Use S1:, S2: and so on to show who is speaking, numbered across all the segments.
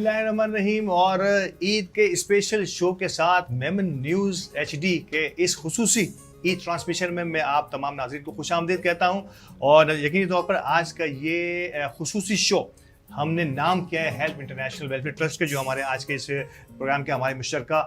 S1: बिस्मिल्लाहिर्रहमानिर्रहीम। और ईद के स्पेशल शो के साथ मेमन न्यूज़ HD के इस खुसूसी ईद ट्रांसमिशन में मैं आप तमाम नाज़रीन को खुशामदीद कहता हूँ। और यकीनी तौर पर आज का ये खुसूसी शो हमने नाम किया है हेल्प इंटरनेशनल वेलफेयर ट्रस्ट के, जो हमारे आज के इस प्रोग्राम के हमारे मुश्तरका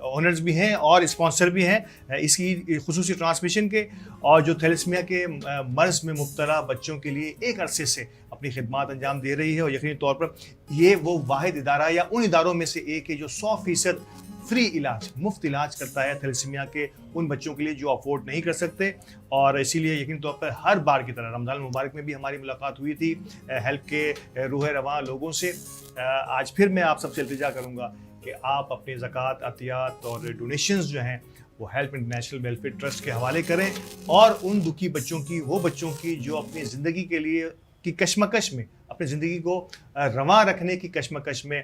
S1: ओनर्स भी हैं और स्पॉन्सर भी हैं इसकी खुसूसी ट्रांसमिशन के, और जो थैलेसीमिया के मर्ज़ में मुब्तला बच्चों के लिए एक अरसे से अपनी खिदमात अंजाम दे रही है। और यकीनी तौर पर ये वो वाहिद इदारा या उन इदारों में से एक है जो 100% फ्री इलाज, मुफ्त इलाज करता है थैलेसीमिया के उन बच्चों के लिए जो अफोर्ड नहीं कर सकते। और इसीलिए यकीन तौर पर हर बार की तरह रमज़ान मुबारक में भी हमारी मुलाकात हुई थी हेल्प के रूह रवां लोगों से। आज फिर मैं आप सबसे इल्तिजा करूँगा कि आप अपनी ज़कात, अतियात और डोनेशंस जो हैं वो हेल्प इंटरनेशनल वेलफेयर ट्रस्ट के हवाले करें, और उन दुखी बच्चों की, वो बच्चों की जो अपनी ज़िंदगी के लिए की कशमकश में, अपनी ज़िंदगी को रवां रखने की कशमकश में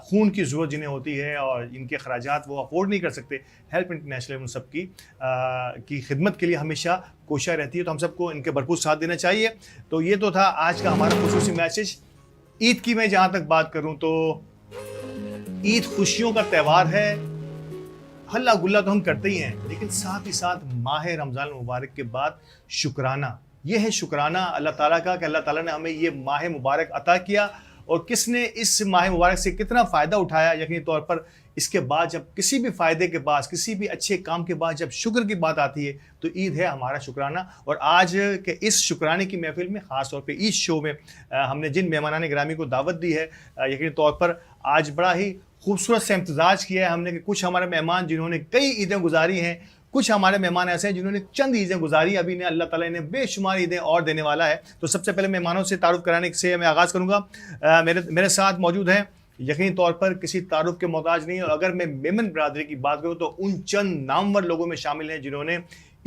S1: खून की ज़रूरत जिन्हें होती है और इनके खराजात वो अफोर्ड नहीं कर सकते, हेल्प इंटरनेशनल उन सब की खिदमत के लिए हमेशा कोशिश रहती है। तो हम सबको इनके भरपूर साथ देना चाहिए। तो ये तो था आज का हमारा खुसूसी मैसेज। ईद की मैं जहाँ तक बात करूँ तो ईद खुशियों का त्यौहार है, हल्ला गुल्ला तो हम करते ही हैं, लेकिन साथ ही साथ माह रमज़ान मुबारक के बाद शुक्राना, ये है शुक्राना अल्लाह ताला का कि अल्लाह ताला ने हमें ये माह मुबारक अता किया, और किसने इस माह मुबारक से कितना फ़ायदा उठाया। यकीनी तौर पर इसके बाद जब किसी भी फ़ायदे के बाद, किसी भी अच्छे काम के बाद जब शुक्र की बात आती है तो ईद है हमारा शुक्राना। और आज के इस शुक्राने की महफिल में, ख़ास तौर पे इस शो में हमने जिन मेहमानान गिरामी को दावत दी है, यकीनी तौर पर आज बड़ा ही खूबसूरत से इम्तजाज किया है हमने कि कुछ हमारे मेहमान जिन्होंने कई ईदें गुजारी हैं, कुछ हमारे मेहमान ऐसे हैं जिन्होंने चंद ईदें गुजारी, अभी ने अल्लाह ताला ने बेशुमार ईदें और देने वाला है। तो सबसे पहले मेहमानों से तारुफ कराने से मैं आगाज़ करूँगा। मेरे साथ मौजूद हैं, यकीनी तौर पर किसी तारुफ के मोहताज नहीं है, और अगर मैं मेमन बरादरी की बात करूँ तो उन चंद नामवर लोगों में शामिल हैं जिन्होंने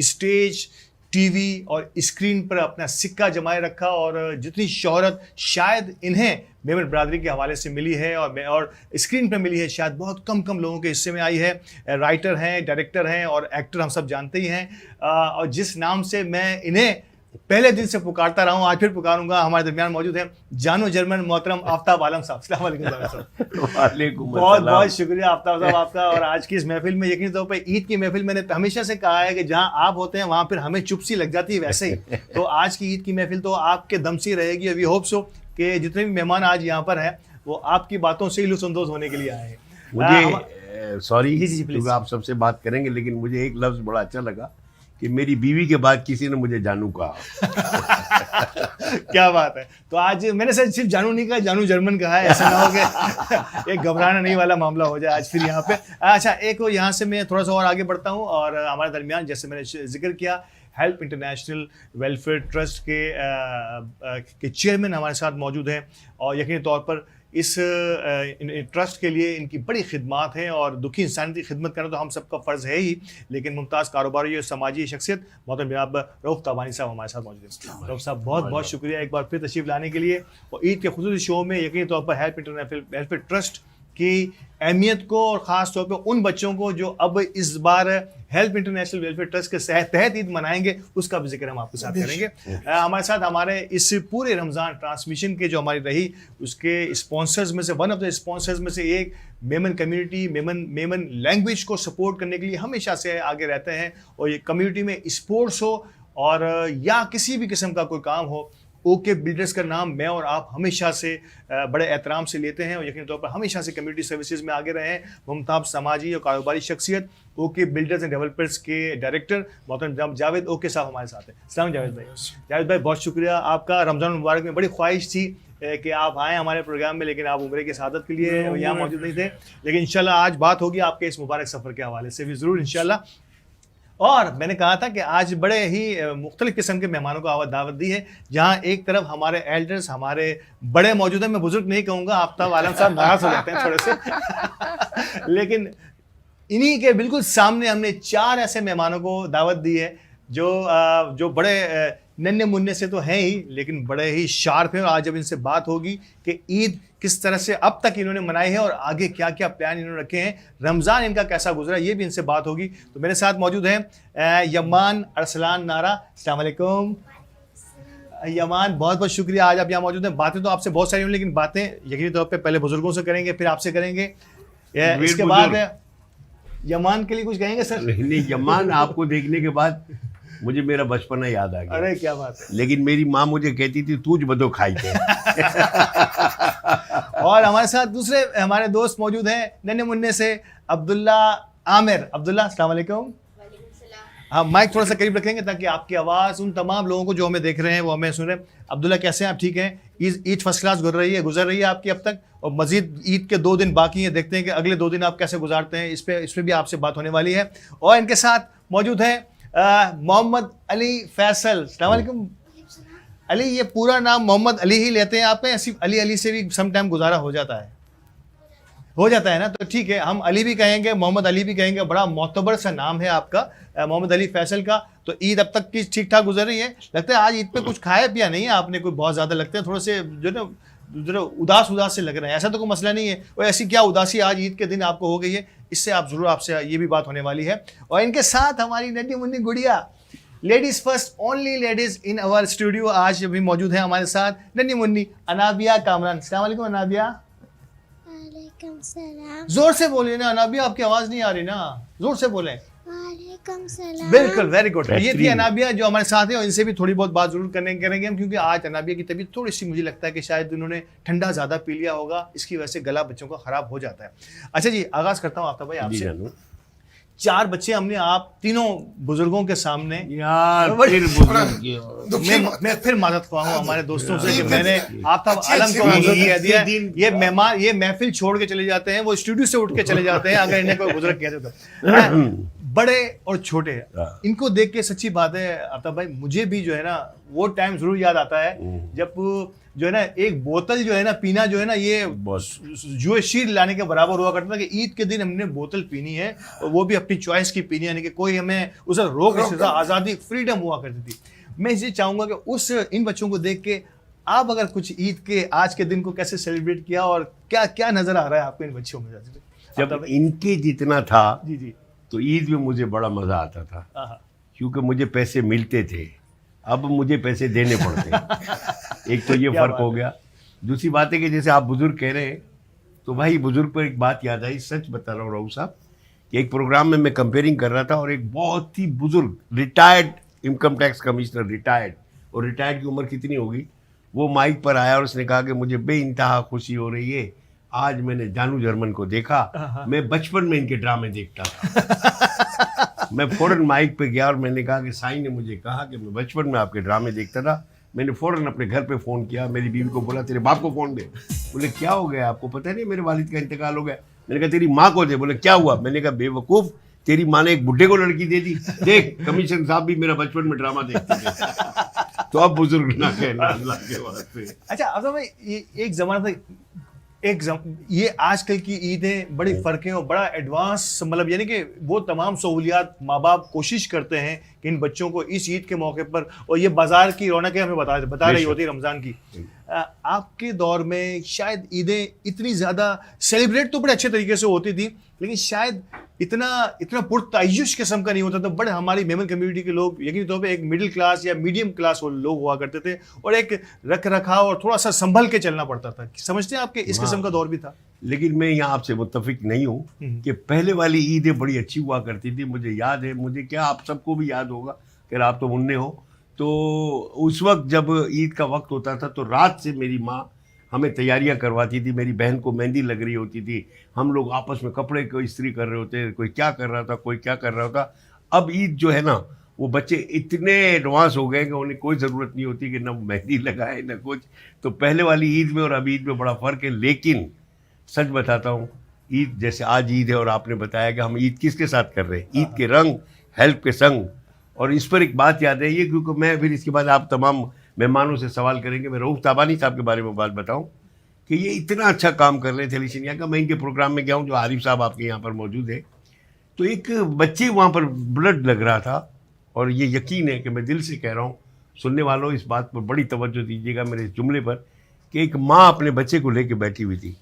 S1: स्टेज, टीवी और स्क्रीन पर अपना सिक्का जमाए रखा, और जितनी शोहरत शायद इन्हें मेमन बरादरी के हवाले से मिली है और स्क्रीन पर मिली है, शायद बहुत कम लोगों के हिस्से में आई है। राइटर हैं, डायरेक्टर हैं और एक्टर हम सब जानते ही हैं। और जिस नाम से मैं इन्हें पहले दिन से पुकारता रहा हूँ, आज फिर पुकारूंगा, हमारे दरमियान मौजूद हैं जानो जर्मन मोहतरम आफ्ताब आलम साहब। अस्सलाम वालेकुम साहब। बहुत बहुत शुक्रिया आफ्ताब साहब आपका। और आज की इस महफिल में यकीनी तौर पर ईद की महफिल मैंने हमेशा से कहा है कि जहाँ आप होते हैं वहाँ फिर हमें चुप्सी लग जाती है, वैसे ही तो आज की ईद की महफिल तो आपके दम से रहेगी। वी होप सो कि जितने भी मेहमान आज यहाँ पर हैं वो आपकी बातों से ही लुत्फ़अंदोज़ होने के लिए आए हैं।
S2: मुझे सॉरी
S1: जी,
S2: आप सबसे बात करेंगे, लेकिन मुझे एक लफ्ज़ बड़ा अच्छा लगा कि मेरी बीवी के बाद किसी ने मुझे जानू कहा।
S1: क्या बात है। तो आज मैंने सिर्फ जानू नहीं कहा, जानू जर्मन कहा है, ऐसा ना हो कि एक घबराना नहीं वाला मामला हो जाए आज फिर यहाँ पे। अच्छा, एक यहाँ से मैं थोड़ा सा और आगे बढ़ता हूँ, और हमारे दरमियान जैसे मैंने जिक्र किया हेल्प इंटरनेशनल वेलफेयर ट्रस्ट के चेयरमैन हमारे साथ मौजूद हैं, और यकीनी तौर पर इस ट्रस्ट के लिए इनकी बड़ी खिदमात हैं, और दुखी इंसान की खिदमत करना तो हम सबका फ़र्ज़ है ही, लेकिन मुमताज़ कारोबारी और समाजी शख्सियत मोहतरम जनाब रऊफ़ ताबानी साहब हमारे साथ मौजूद हैं। रऊफ़ साहब बहुत बहुत शुक्रिया एक बार फिर तशरीफ़ लाने के लिए। और ईद के खुसूसी शो में यकीनी तौर पर हेल्प इंटरनेशनल वेलफेयर ट्रस्ट की अहमियत को, और ख़ास तौर पर उन बच्चों को जो अब इस बार हेल्प इंटरनेशनल वेलफेयर ट्रस्ट के तहत ईद मनाएंगे, उसका भी जिक्र हम आपके साथ करेंगे। हमारे साथ हमारे इस पूरे रमज़ान ट्रांसमिशन के जो हमारी रही उसके स्पॉन्सर्स में से, वन ऑफ द स्पॉन्सर्स में से एक मेमन कम्युनिटी, मेमन लैंग्वेज को सपोर्ट करने के लिए हमेशा से आगे रहते हैं। और ये कम्युनिटी में स्पोर्ट्स हो और या किसी भी किस्म का कोई काम हो, ओके बिल्डर्स का नाम मैं और आप हमेशा से बड़े एहतराम से लेते हैं, और यकीनी तौर पर हमेशा से कम्युनिटी सर्विसेज में आगे रहे हैं। मुमताज़ समाजी और कारोबारी शख्सियत ओके बिल्डर्स एंड डेवलपर्स के डायरेक्टर मोहतरम जावेद ओके साहब हमारे साथ हैं। सलाम जावेद भाई। जावेद भाई बहुत शुक्रिया आपका। रमज़ान मुबारक में बड़ी ख्वाहिश थी कि आप आएँ हमारे प्रोग्राम में, लेकिन आप उम्रे की शहादत के लिए यहाँ मौजूद नहीं थे, लेकिन इंशाल्लाह आज बात होगी आपके इस मुबारक सफ़र के हवाले से भी ज़रूर इंशाल्लाह। और मैंने कहा था कि आज बड़े ही मुख्तलिफ़ किस्म के मेहमानों को दावत दी है, जहाँ एक तरफ हमारे एल्डर्स, हमारे बड़े मौजूद हैं। मैं बुजुर्ग नहीं कहूँगा, आफ्ताब आलम साहब नाराज़ हो जाते हैं थोड़े से लेकिन इन्हीं के बिल्कुल सामने हमने 4 ऐसे मेहमानों को दावत दी है जो बड़े नन्हे मुन्ने से तो हैं ही, लेकिन बड़े ही शार्प हैं। और आज जब इनसे बात होगी कि ईद किस तरह से अब तक इन्होंने मनाई है और आगे क्या क्या प्लान इन्होंने रखे हैं, रमज़ान इनका कैसा गुजरा, ये भी इनसे बात होगी। तो मेरे साथ मौजूद हैं यमान अरसलान नारा। अस्सलाम वालेकुम। यमान, बहुत बहुत शुक्रिया, आज आप यहाँ मौजूद हैं। बातें तो आपसे बहुत सारी हुई, लेकिन बातें यकीनी तौर पे पहले बुजुर्गों से करेंगे, फिर आपसे करेंगे। इसके बाद यमान के लिए कुछ कहेंगे सर?
S2: नहीं, यमान आपको देखने के बाद मुझे मेरा बचपना याद आ गया।
S1: अरे क्या बात है।
S2: लेकिन मेरी माँ मुझे कहती थी तूज बदो खाई थे।
S1: और हमारे साथ दूसरे हमारे दोस्त मौजूद हैं नन्हे मुन्ने से, अब्दुल्ला आमिर। अब्दुल्ला, अस्सलाम वालेकुम। हाँ, माइक थोड़ा सा करीब रखेंगे ताकि आपकी आवाज़ उन तमाम लोगों को जो हमें देख रहे हैं वो हमें सुन रहे हैं। अब्दुल्ला, कैसे हैं आप? ठीक हैं? ईद फर्स्ट क्लास गुजर रही है आपकी अब तक, और मजीद ईद के 2 दिन बाकी हैं। देखते हैं कि अगले 2 दिन आप कैसे गुजारते हैं। इस पे भी आपसे बात होने वाली है। और इनके साथ मौजूद है मोहम्मद अली फैसल। अस्सलाम वालेकुम। अली, ये पूरा नाम मोहम्मद अली ही लेते हैं आप, या सिर्फ अली अली से भी सम टाइम गुजारा हो जाता है? हो जाता है ना, तो ठीक है, हम अली भी कहेंगे, मोहम्मद अली भी कहेंगे। बड़ा मोतबर सा नाम है आपका, मोहम्मद अली फैसल का। तो ईद अब तक की ठीक ठाक गुजर रही है? लगता है आज ईद पे कुछ खाया पिया नहीं है आपने, कोई बहुत ज़्यादा लगता है थोड़े से जो ना जरा उदास से लग रहे हैं। ऐसा तो कोई मसला नहीं है, और ऐसी क्या उदासी आज ईद के दिन आपको हो गई है, इससे आप ज़रूर, आपसे ये भी बात होने वाली है। और इनके साथ हमारी नन्ही मुन्नी गुड़िया, ladies first, only ladies in our studio, आज भी मौजूद है हमारे साथ, नन्ही मुन्नी अनाबिया कामरान। अस्सलाम वालेकुम अनाबिया।
S3: वालेकुम सलाम।
S1: जोर से बोलिए ना अनाबिया, आपकी आवाज़ नहीं आ रही ना, जोर से बोलें।
S3: वालेकुम सलाम।
S1: बिल्कुल, वेरी गुड। ये थी अनाबिया जो हमारे साथ है, और इनसे भी थोड़ी बहुत बात जरूर करेंगे हम, क्योंकि आज अनाबिया की तबीयत थोड़ी सी, मुझे लगता है कि शायद उन्होंने ठंडा ज़्यादा पी लिया होगा, इसकी वजह से गला बच्चों का ख़राब हो जाता है। अच्छा जी, आगाज़ करता हूँ आफ्ताब भाई आपसे। 4 बच्चे हमने आप तीनों बुजुर्गों के सामने।
S2: यार
S1: मैं फिर मादत ख्वाह हूँ हमारे दोस्तों से कि मैंने आफ्ताब आलम को बुजुर्ग कह दिया। ये मेहमान, ये महफिल छोड़ के चले जाते हैं, वो स्टूडियो से उठ के चले जाते हैं अगर इन्हें कोई बुजुर्ग कहते तो। बड़े और छोटे, इनको देख के सच्ची बात है आफ्ताब भाई, मुझे भी जो है ना वो टाइम जरूर याद आता है जब जो है ना एक बोतल जो है ना पीना जो है ना, ये जो शीर लाने के बराबर हुआ करता था कि ईद के दिन हमने बोतल पीनी है, और वो भी अपनी चॉइस की पीनी है, यानी कि कोई हमें उसे रोक नहीं सकता, आज़ादी, फ्रीडम हुआ करती थी। मैं ये चाहूँगा कि इन बच्चों को देख के आप अगर कुछ ईद के आज के दिन को कैसे सेलिब्रेट किया, और क्या क्या नज़र आ रहा है आपको इन बच्चों में?
S2: जब इनके जितना था
S1: जी
S2: तो ईद में मुझे बड़ा मज़ा आता था, क्योंकि मुझे पैसे मिलते थे, अब मुझे पैसे देने पड़ते। एक तो ये फ़र्क हो गया। दूसरी बात है कि जैसे आप बुज़ुर्ग कह रहे हैं, तो भाई बुज़ुर्ग पर एक बात याद आई, सच बता रहा हूँ राव साहब, कि एक प्रोग्राम में मैं कंपेयरिंग कर रहा था, और एक बहुत ही बुज़ुर्ग retired income tax commissioner, retired की उम्र कितनी होगी, वो माइक पर आया और उसने कहा कि मुझे बेइंतहा खुशी हो रही है, आज मैंने जानू जर्मन को देखा, मैं बचपन में इनके ड्रामे देखता था। मैं फौरन माइक पे गया और मैंने कहा कि साईं ने मुझे कहा कि मैं बचपन में आपके ड्रामे देखता था। मैंने फौरन अपने घर पे फ़ोन किया, मेरी बीवी को बोला तेरे बाप को फ़ोन दे। बोले क्या हो गया, आपको पता नहीं मेरे वालिद का इंतकाल हो गया। मैंने कहा तेरी माँ को दे। बोले क्या हुआ? मैंने कहा बेवकूफ़, तेरी माँ ने एक बुढ़े को लड़की दे दी, देख कमीशन साहब भी मेरा बचपन में ड्रामा देखते थे। तो अब बुजुर्ग ना कहना अल्लाह के वास्ते।
S1: अच्छा अब भाई, ये एक ज़माना था, ये आजकल की ईदें बड़ी फ़र्क हैं, और बड़ा एडवांस, मतलब यानी कि वो तमाम सहूलियात माँ बाप कोशिश करते हैं कि इन बच्चों को इस ईद के मौके पर, और ये बाज़ार की रौनकें हमें बता रही होती है रमज़ान की। आपके दौर में शायद ईदें इतनी ज़्यादा सेलिब्रेट तो बड़े अच्छे तरीके से होती थी, लेकिन शायद इतना पुरतायुश किस्म का नहीं होता था। बड़े हमारी मेमन कम्युनिटी के लोग यकीनी तौर पे एक मिडिल क्लास या मीडियम क्लास लोग हुआ करते थे, और एक रख रखाव और थोड़ा सा संभल के चलना पड़ता था। समझते हैं आपके इस किस्म का दौर भी था?
S2: लेकिन मैं यहाँ आपसे मुत्तफिक नहीं हूँ कि पहले वाली ईदें बड़ी अच्छी हुआ करती थी। मुझे याद है, मुझे क्या आप सबको भी याद होगा कि आप तो मुन्ने हो, तो उस वक्त जब ईद का वक्त होता था तो रात से मेरी माँ हमें तैयारियां करवाती थी। मेरी बहन को मेहंदी लग रही होती थी, हम लोग आपस में कपड़े को इस्त्री कर रहे होते, कोई क्या कर रहा था, कोई क्या कर रहा था। अब ईद जो है ना, वो बच्चे इतने एडवांस हो गए कि उन्हें कोई ज़रूरत नहीं होती कि न मेहंदी लगाए न कुछ। तो पहले वाली ईद में और अब ईद में बड़ा फ़र्क है। लेकिन सच बताता हूँ, ईद जैसे आज ईद है और आपने बताया कि हम ईद किसके साथ कर रहे हैं, ईद के रंग, हेल्प के संग। और इस पर एक बात याद है ये, क्योंकि मैं फिर इसके बाद आप तमाम मेहमानों से सवाल करेंगे। मैं रऊफ ताबानी साहब के बारे में बात बताऊं कि ये इतना अच्छा काम कर रहे थे थैलीसीमिया का। मैं इनके प्रोग्राम में गया हूँ, जो आरिफ साहब आपके यहाँ पर मौजूद है, तो एक बच्चे वहाँ पर ब्लड लग रहा था। और ये यकीन है कि मैं दिल से कह रहा हूँ, सुनने वालों इस बात पर बड़ी तवज्जो दीजिएगा मेरे इस जुमले पर, कि एक माँ अपने बच्चे को लेकर बैठी हुई थी।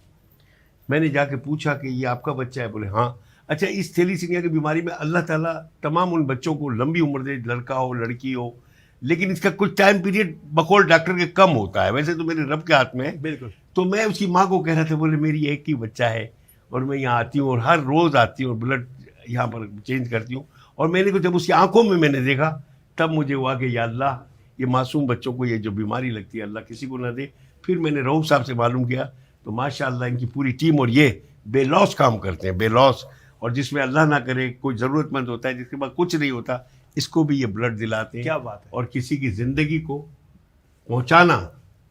S2: मैंने जाके पूछा कि ये आपका बच्चा है? बोले हाँ। अच्छा, इस थैलीसीमिया की बीमारी में अल्लाह ताला तमाम उन बच्चों को लंबी उम्र दे, लड़का हो लड़की हो, लेकिन इसका कुछ टाइम पीरियड बकौल डॉक्टर के कम होता है, वैसे तो मेरे रब के हाथ में है।
S1: बिल्कुल।
S2: तो मैं उसकी माँ को कह रहा था, बोले मेरी एक ही बच्चा है और मैं यहाँ आती हूँ और हर रोज़ आती हूँ और ब्लड यहाँ पर चेंज करती हूँ। और मैंने को जब उसकी आंखों में मैंने देखा तब मुझे हुआ कि या अल्लाह, ये मासूम बच्चों को ये जो बीमारी लगती है अल्लाह किसी को ना दे। फिर मैंने रऊफ साहब से मालूम किया तो माशाअल्लाह इनकी पूरी टीम और ये बेलौस काम करते हैं, बेलौस। और जिसमें अल्लाह ना करे कोई ज़रूरतमंद होता है जिसके पास कुछ नहीं होता, इसको भी ये ब्लड दिलाते हैं।
S1: क्या बात है।
S2: और किसी की ज़िंदगी को पहुँचाना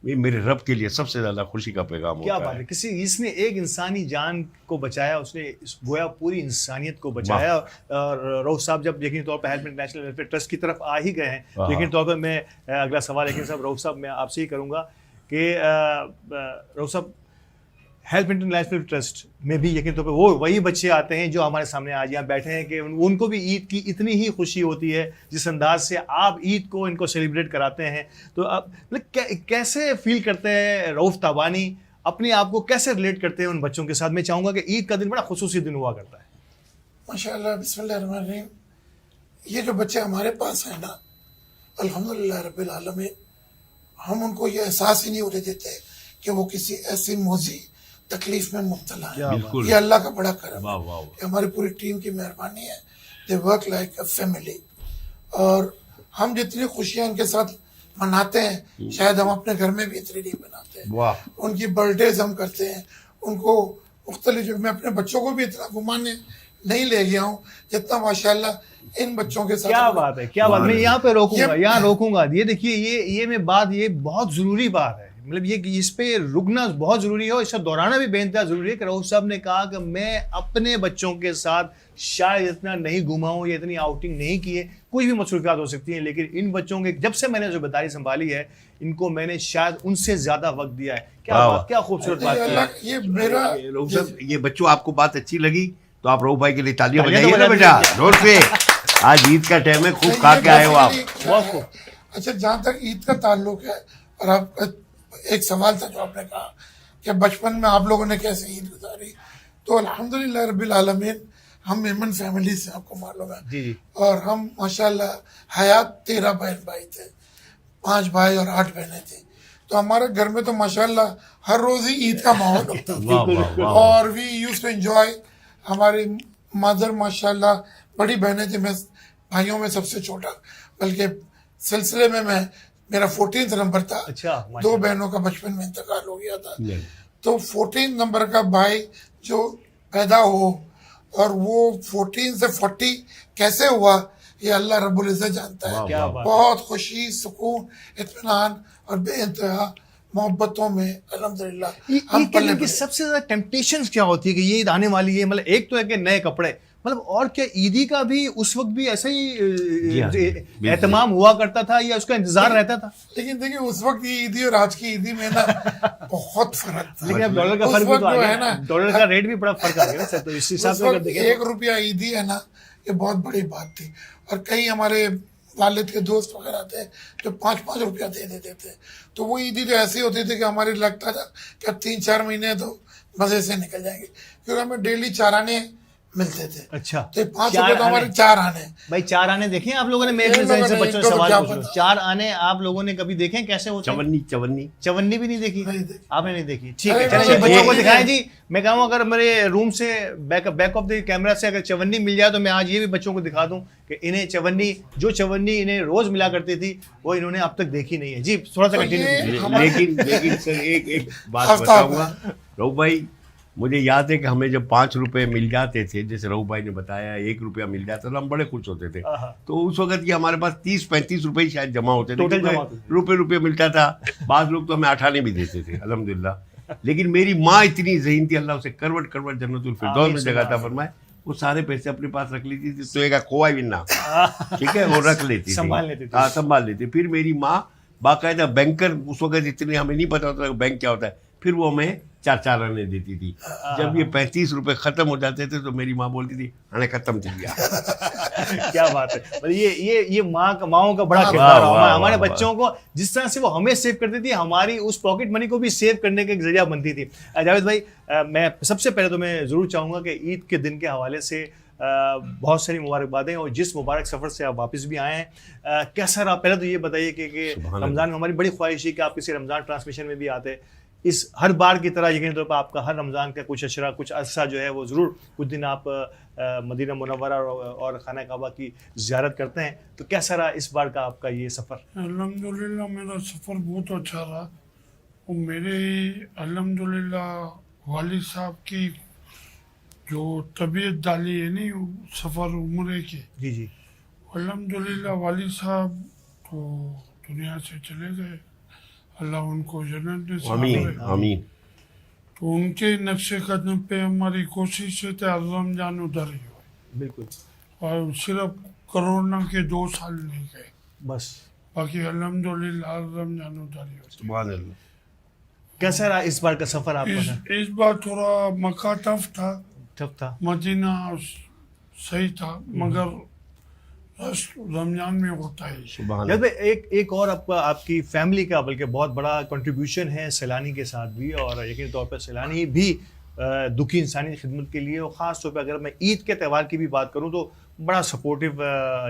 S2: ये मेरे रब के लिए सबसे ज़्यादा खुशी का पैगाम
S1: क्या
S2: होता
S1: बात
S2: है।
S1: है, किसी इसने एक इंसानी जान को बचाया, उसने गोया पूरी इंसानियत को बचाया। और रऊफ साहब जब यकीनी तौर पर हेल्प इंटरनेशनल वेलफेयर ट्रस्ट की तरफ आ ही गए हैं, यकीनी तौर पर मैं अगला सवाल यकीन साहब रऊफ साहब मैं आपसे ही करूँगा कि रऊफ साहब हेल्प इंटरनेशनल ट्रस्ट में भी यकीन तौर पे वो वही बच्चे आते हैं जो हमारे सामने आज यहाँ बैठे हैं कि उनको भी ईद की इतनी ही खुशी होती है जिस अंदाज से आप ईद को इनको सेलिब्रेट कराते हैं। तो आप मतलब कैसे फील करते हैं रऊफ ताबानी, अपने आप को कैसे रिलेट करते हैं उन बच्चों के साथ? मैं चाहूँगा कि ईद का दिन बड़ा खुसूसी दिन हुआ करता है।
S4: माशाअल्लाह, बिस्मिल्लाहिर्रहमानिर्रहीम। ये जो बच्चे हमारे पास हैं ना, अल्हम्दुलिल्लाह रब्बिल आलमीन, हम उनको ये एहसास ही नहीं होने देते कि वो किसी ऐसी मौजी तकलीफ में मुब्तला है।
S2: बिल्कुल।
S4: ये अल्लाह का बड़ा करम
S2: वाह,
S4: है,
S2: वाह, वाह।
S4: ये हमारी पूरी टीम की मेहरबानी है। They work like a family. और हम जितनी खुशियां इनके साथ मनाते हैं शायद हम अपने घर में भी इतनी नहीं मनाते।
S2: वाह।
S4: उनकी बर्थडेज हम करते हैं, उनको मुख्तलिफ, मैं अपने बच्चों को भी इतना घुमाने नहीं ले गया हूँ जितना माशाल्लाह इन बच्चों के साथ।
S1: क्या बात है, क्या बात। मैं यहाँ पे रोकूंगा,
S4: ये-
S1: यहाँ रोकूंगा। ये देखिए, ये मैं बात, ये बहुत जरूरी बात है, मतलब ये इस पे रुकना बहुत जरूरी है और इसका दोहराना भी बेइंतहा जरूरी है कि रऊफ साहब ने कहा कि मैं अपने बच्चों के साथ शायद इतना नहीं घुमा हूं या इतनी आउटिंग नहीं की है, कोई भी मसरूफियात हो सकती हैं, लेकिन इन बच्चों के जब से मैंने जिम्मेदारी संभाली है इनको मैंने शायद उनसे ज्यादा वक्त दिया है। क्या
S2: वाह,
S1: बात, क्या खूबसूरत बात है।
S4: ये मेरा
S2: रऊफ साहब, ये बच्चों आपको बात अच्छी लगी तो आप रऊफ भाई के लिए तालियां
S1: तालियां तो
S2: बजाइए ना
S1: बजा
S2: बेटा, जोर से। आज ईद का टाइम है, खूब खा के आए हो आप।
S1: बहुत खूब।
S4: अच्छा, जहाँ तक ईद का ताल्लुक है, और आपका एक सवाल था जो आपने कहा कि बचपन में आप लोगों ने कैसे ईद गुजारी, तो अल्हम्दुलिल्लाह रब्बिल आलमीन, हम मेमन फैमिली से, आपको मालूम है।
S1: जी।
S4: और हम माशाल्लाह हयात 13 बहन भाई थे, 5 भाई और 8 बहनें थी। तो हमारे घर में तो माशाल्लाह हर रोज ही ईद का माहौल होता था।
S2: वाह, वाह, वाह।
S4: और वी यूज टू एंजॉय। हमारी मदर माशाल्लाह, बड़ी बहनें थी, मैं भाइयों में सबसे छोटा, बल्कि सिलसिले में मेरा 14th नंबर था।
S1: अच्छा,
S4: 2
S1: माशाल्लाह।
S4: बहनों का बचपन में इंतकाल हो गया था।
S2: नहीं।
S4: तो 14 नंबर का भाई जो पैदा हो और वो 14 से 40 कैसे हुआ, ये अल्लाह रब्बुल इज्जत जानता है।
S1: क्या बात है।
S4: बहुत खुशी, सुकून, इत्मीनान और बेइंतहा मोहब्बतों में अल्हम्दुलिल्लाह हम
S1: ईद के
S4: पले
S1: दिन की
S4: बड़े।
S1: सबसे ज्यादा टेम्पटेशंस क्या होती है कि ये ईद आने वाली है? मतलब एक तो है कि नए कपड़े, मतलब और क्या ईदी का भी उस वक्त भी ऐसा
S2: जी हाँ,
S1: ही
S2: बिल्कुल।
S1: एहतमाम हुआ करता था या उसका इंतजार रहता था?
S4: लेकिन देखिए, उस वक्त की ईदी और आज की ईदी में ना बहुत फर्क था।
S1: लेकिन अब डॉलर का
S4: उस
S1: फर्क भी
S4: वक्त
S1: तो आ
S4: जो
S1: गया
S4: है ना,
S1: डॉलर का रेट भी बड़ा फर्क आ गया सर, तो इस हिसाब
S4: उस
S1: से अगर
S4: वक्त
S1: देखें
S4: 1 रुपया ईदी है ना, ये बहुत बड़ी बात थी। और कई हमारे वालिद के दोस्त वगैरह थे जो 5-5 रुपया दे देते थे। तो वो ईदी तो ऐसी होती थी कि हमारे लगता था कि अब 3-4 महीने तो मजे से निकल जाएंगे, क्योंकि हमें डेली 4 आने मिलते थे।
S1: अच्छा,
S4: तो 5
S1: चार
S4: रुपये तो हमारे
S1: आने।
S4: 4 आने।
S1: भाई 4 आने देखे आप लोगों ने? मेरे
S4: इन लोगों
S1: से
S4: ने,
S1: बच्चों से
S4: इनको तो
S1: सवाल
S4: क्या
S1: पूछ लो,
S4: पता।
S1: 4 आने आप लोगों ने कभी देखे हैं? कैसे होते हैं?
S2: चवन्नी
S1: चवन्नी भी नहीं देखी?
S4: नहीं देखी।
S1: आपने नहीं देखी, ठीक है।
S4: अरे
S1: चलिए
S4: बाबा,
S1: बच्चों को
S4: ये-
S1: दिखाएं जी। मैं कहूँ अगर मेरे रूम से बैक ऑफ द कैमरा से अगर चवन्नी मिल जाए तो मैं आज ये भी बच्चों को दिखा दूं कि इन्हें जो चवन्नी इन्हें रोज मिला करती थी वो इन्होंने अब तक देखी नहीं है। जी थोड़ा सा
S4: तो
S1: कंटिन्यू
S4: ये-
S1: कीजिए।
S2: लेकिन सर एक बात
S4: हफ्ता
S2: बताऊंगा रऊफ भाई, मुझे याद है कि हमें जब 5 रुपए मिल जाते थे, जैसे रऊफ भाई ने बताया 1 रुपया मिल जाता था, हम बड़े खुश होते थे।
S1: आहा।
S2: तो उस वक्त ये हमारे पास 30-35 रुपए ही शायद जमा होते थे,
S1: टोटल
S2: क्योंकि
S1: जमा होते थे।
S2: रुपये मिलता था। बाज़ लोग तो हमें 8 आने भी देते थे, अल्हम्दुलिल्लाह। लेकिन मेरी माँ इतनी ज़हीन थी, अल्लाह उसे करवट जन्नतुल फिरदौस में जगह था फरमाए, वो सारे पैसे अपने पास रख लेती थी। तो एक खोआ भी ना, ठीक है, वो रख लेती थी,
S1: संभाल लेती थी।
S2: हाँ, संभाल लेती। फिर मेरी माँ बाकायदा बैंकर, उस वक्त इतने हमें नहीं पता होता बैंक क्या होता है, फिर वो हमें 4 आने देती थी। जब ये 35 रुपए खत्म हो जाते थे तो मेरी माँ बोलती थी हमें खत्म थी गया।
S1: क्या बात है। मतलब ये माओं का बड़ा
S4: वाह,
S1: किरदार
S2: वाह,
S1: है।
S2: वाह,
S1: हमारे
S2: वाह,
S1: बच्चों को जिस तरह से वो हमें सेव करती थी, हमारी उस पॉकेट मनी को भी सेव करने का एक जरिया बनती थी। जावेद भाई, मैं सबसे पहले तो मैं जरूर चाहूंगा कि ईद के दिन के हवाले से बहुत सारी मुबारकबादें, और जिस मुबारक सफ़र से आप वापस भी आए हैं, कैसा रहा? पहले तो ये बताइए कि
S2: सुभान
S1: रमज़ान में हमारी बड़ी ख्वाहिश है कि आप किसी रमज़ान ट्रांसमिशन में भी आते। इस हर बार की तरह यकीनी तौर पर आपका हर रमज़ान का कुछ अशरा, कुछ अरसा जो है वो ज़रूर कुछ दिन आप मदीना मुनव्वरा और खाना काबा की ज़ियारत करते हैं, तो कैसा रहा इस बार का आपका ये सफ़र?
S5: अल्हम्दुलिल्लाह मेरा सफ़र बहुत अच्छा रहा, और मेरे अल्हम्दुलिल्लाह वालिद साहब की जो तबीयत डाली है नहीं सफ़र उम्रे की,
S1: जी जी।
S5: अल्हम्दुलिल्लाह वालिद साहब तो दुनिया से चले गए, अल्लाह उनको जन्नत नसीब
S2: आमीन
S5: करे।
S2: आमीन।
S5: तो उनके नक्शे कदम पे हमारी कोशिश है कि रमजान उधर ही हो,
S1: बिल्कुल,
S5: और सिर्फ कोरोना के 2 साल नहीं गए,
S1: बस।
S5: बाकी अल्हम्दुलिल्लाह रमजान उधर ही हो।
S2: सुभान अल्लाह।
S1: कैसा रहा इस बार का सफ़र आपका?
S5: इस बार थोड़ा मक्का टफ था,
S1: टफ था।
S5: मदीना सही था, मगर रश रमजान में होता है।
S2: सुभान
S1: जब
S2: अल्लाह।
S1: एक और आपकी फैमिली का बल्कि बहुत बड़ा कंट्रीब्यूशन है सैलानी के साथ भी, और यकीनी तौर पर सैलानी भी दुखी इंसानी खिदमत के लिए, और ख़ास तौर पर अगर मैं ईद के त्यौहार की भी बात करूं तो बड़ा सपोर्टिव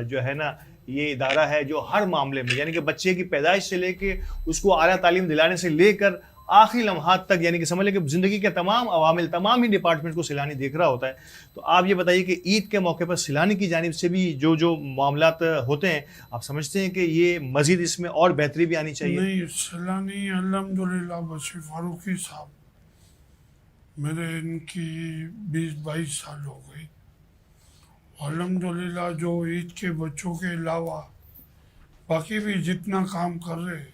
S1: जो है ना ये इदारा है, जो हर मामले में, यानी कि बच्चे की पैदाइश से लेके उसको आला तालीम दिलाने से लेकर आखिरी लम्हात तक, यानी कि समझ लें कि ज़िंदगी के तमाम अवामिल, तमाम ही डिपार्टमेंट को सैलानी देख रहा होता है। तो आप ये बताइए कि ईद के मौके पर सैलानी की जानिब से भी जो जो मामलात होते हैं, आप समझते हैं कि ये मज़ीद इसमें और बेहतरी भी आनी चाहिए?
S5: नहीं, सैलानी अल्हम्दुलिल्लाह बशीर फारूकी साहब, मेरे इनकी 20-22 साल हो गई, अल्हम्दुलिल्लाह जो ईद के बच्चों के अलावा बाकी भी जितना काम कर रहे हैं,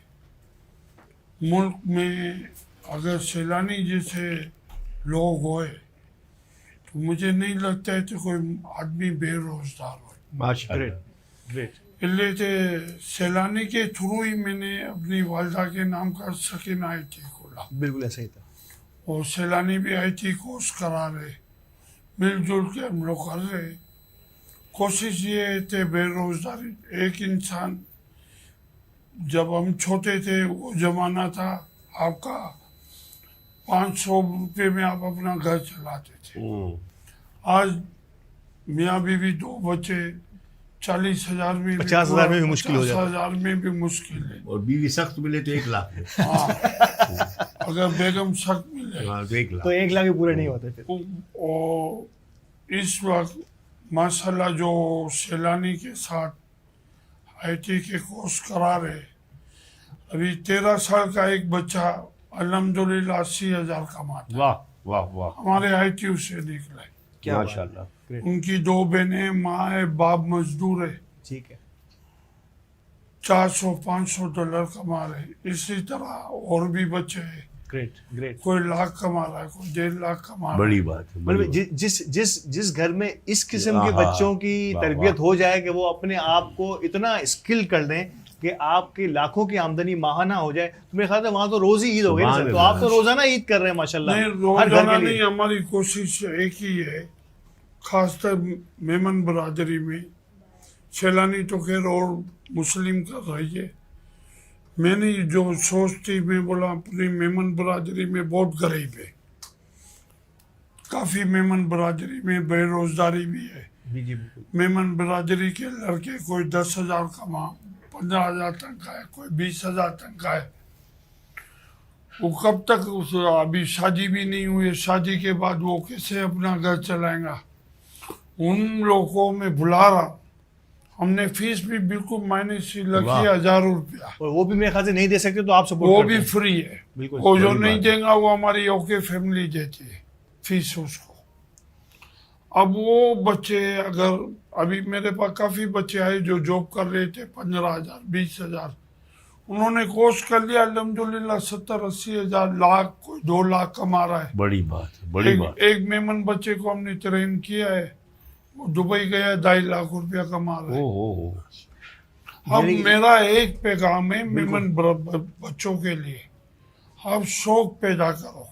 S5: मुल्क में अगर सैलानी जैसे लोग होए तो मुझे नहीं लगता है कि कोई आदमी बेरोजगार हो।
S2: माशाअल्लाह।
S1: ग्रेट।
S5: इसलिए तो सैलानी के थ्रू ही मैंने अपनी वालदा के नाम का सकीना IT खोला,
S1: बिल्कुल ऐसा ही था।
S5: और सैलानी भी IT कोर्स करा रहे, मिलजुल के हम लोग कर रहे। कोशिश ये है कि बेरोजगारी, एक इंसान, जब हम छोटे थे वो जमाना था आपका 500 रुपये में आप अपना घर चलाते थे। आज मियाँ बीवी 2 बच्चे 40,000 में
S1: 50,000 में भी मुश्किल हो जाता है।
S5: 50,000 में भी मुश्किल है।
S2: और बीवी सख्त मिले तो 1 लाख में।
S5: हाँ, अगर बेगम सख्त मिले
S2: हाँ, तो 1 लाख।
S1: तो 1 लाख भी पूरे नहीं होते फिर।
S5: और इस वक्त माशाल्लाह जो सैलानी के साथ IT के कोर्स करा रहे, अभी 13 साल का एक बच्चा अल्हम्दुलिल्लाह 80,000 कमाता है।
S2: वाह वाह वाह।
S5: हमारे ITU से निकले।
S1: क्या बात है।
S2: माशाअल्लाह।
S1: ग्रेट।
S5: उनकी 2 बहनें, माँ है, बाप मजदूर है,
S1: ठीक है।
S5: $400-500 कमा रहे। इसी तरह और भी बच्चे हैं,
S1: ग्रेट ग्रेट।
S5: कोई लाख कमा रहा है, कोई 1.5 लाख कमा रहा है।
S2: बड़ी बात है, बड़ी
S1: मतलब
S2: बात।
S1: जिस घर में इस किस्म के
S2: हाँ,
S1: बच्चों की
S2: वाह,
S1: तरबियत
S2: वाह।
S1: हो जाए कि वो अपने आप को इतना स्किल कर दें कि आपकी लाखों की आमदनी माहाना हो जाए, तो मेरे ख्याल से वहाँ तो रोज ही ईद हो गई ना
S2: सुभान
S1: सर। तो
S2: अल्लाह।
S1: आप तो रोजाना ईद कर रहे हैं माशाल्लाह,
S5: नहीं,
S1: हर घर
S5: रोजाना
S1: के लिए।
S5: नहीं, हमारी कोशिश एक ही है, खासकर मेमन बरादरी में। सैलानी तो खैर और मुस्लिम कर रही है, मैंने जो सोच थी, मैं बोला अपनी मेमन बरादरी में बहुत गरीब है, काफ़ी मेमन बरादरी में बेरोजगारी भी है।
S1: जी जी बिल्कुल।
S5: मेमन बरादरी के लड़के कोई 10,000 कमा, 15,000 तक का है, कोई 20,000 तक का है। वो कब तक अभी शादी भी नहीं हुई, शादी के बाद वो कैसे अपना घर चलाएगा? उन लोगों को मैं बुला रहा, हमने फीस भी बिल्कुल मायने से रखी
S2: वाह।
S5: 1,000 रुपया,
S1: और वो भी मेरे ख्याल से नहीं दे सकते, तो आप सपोर्ट
S5: वो
S1: करते
S5: भी
S1: हैं।
S5: फ्री है।
S1: बिल्कुल।
S5: वो जो
S2: बड़ी
S5: नहीं
S2: बात है।
S5: देगा वो हमारी ओके फैमिली देती है फीस उसको। अब वो बच्चे, अगर अभी मेरे पास काफ़ी बच्चे आए जो जॉब कर रहे थे, 15,000 20,000, उन्होंने कोर्स कर लिया, अल्हम्दुलिल्लाह 70-80 हज़ार, लाख, कोई 2 लाख कमा रहा है।
S2: बड़ी बात है, बड़ी बात।
S5: एक मेमन बच्चे को हमने ट्रेन किया है, वो दुबई गया, 2.5 लाख रुपया कमा रहा है।
S2: ओ
S5: अब मेरा एक पैगाम है मेमन बच्चों के लिए, आप शौक पैदा करो।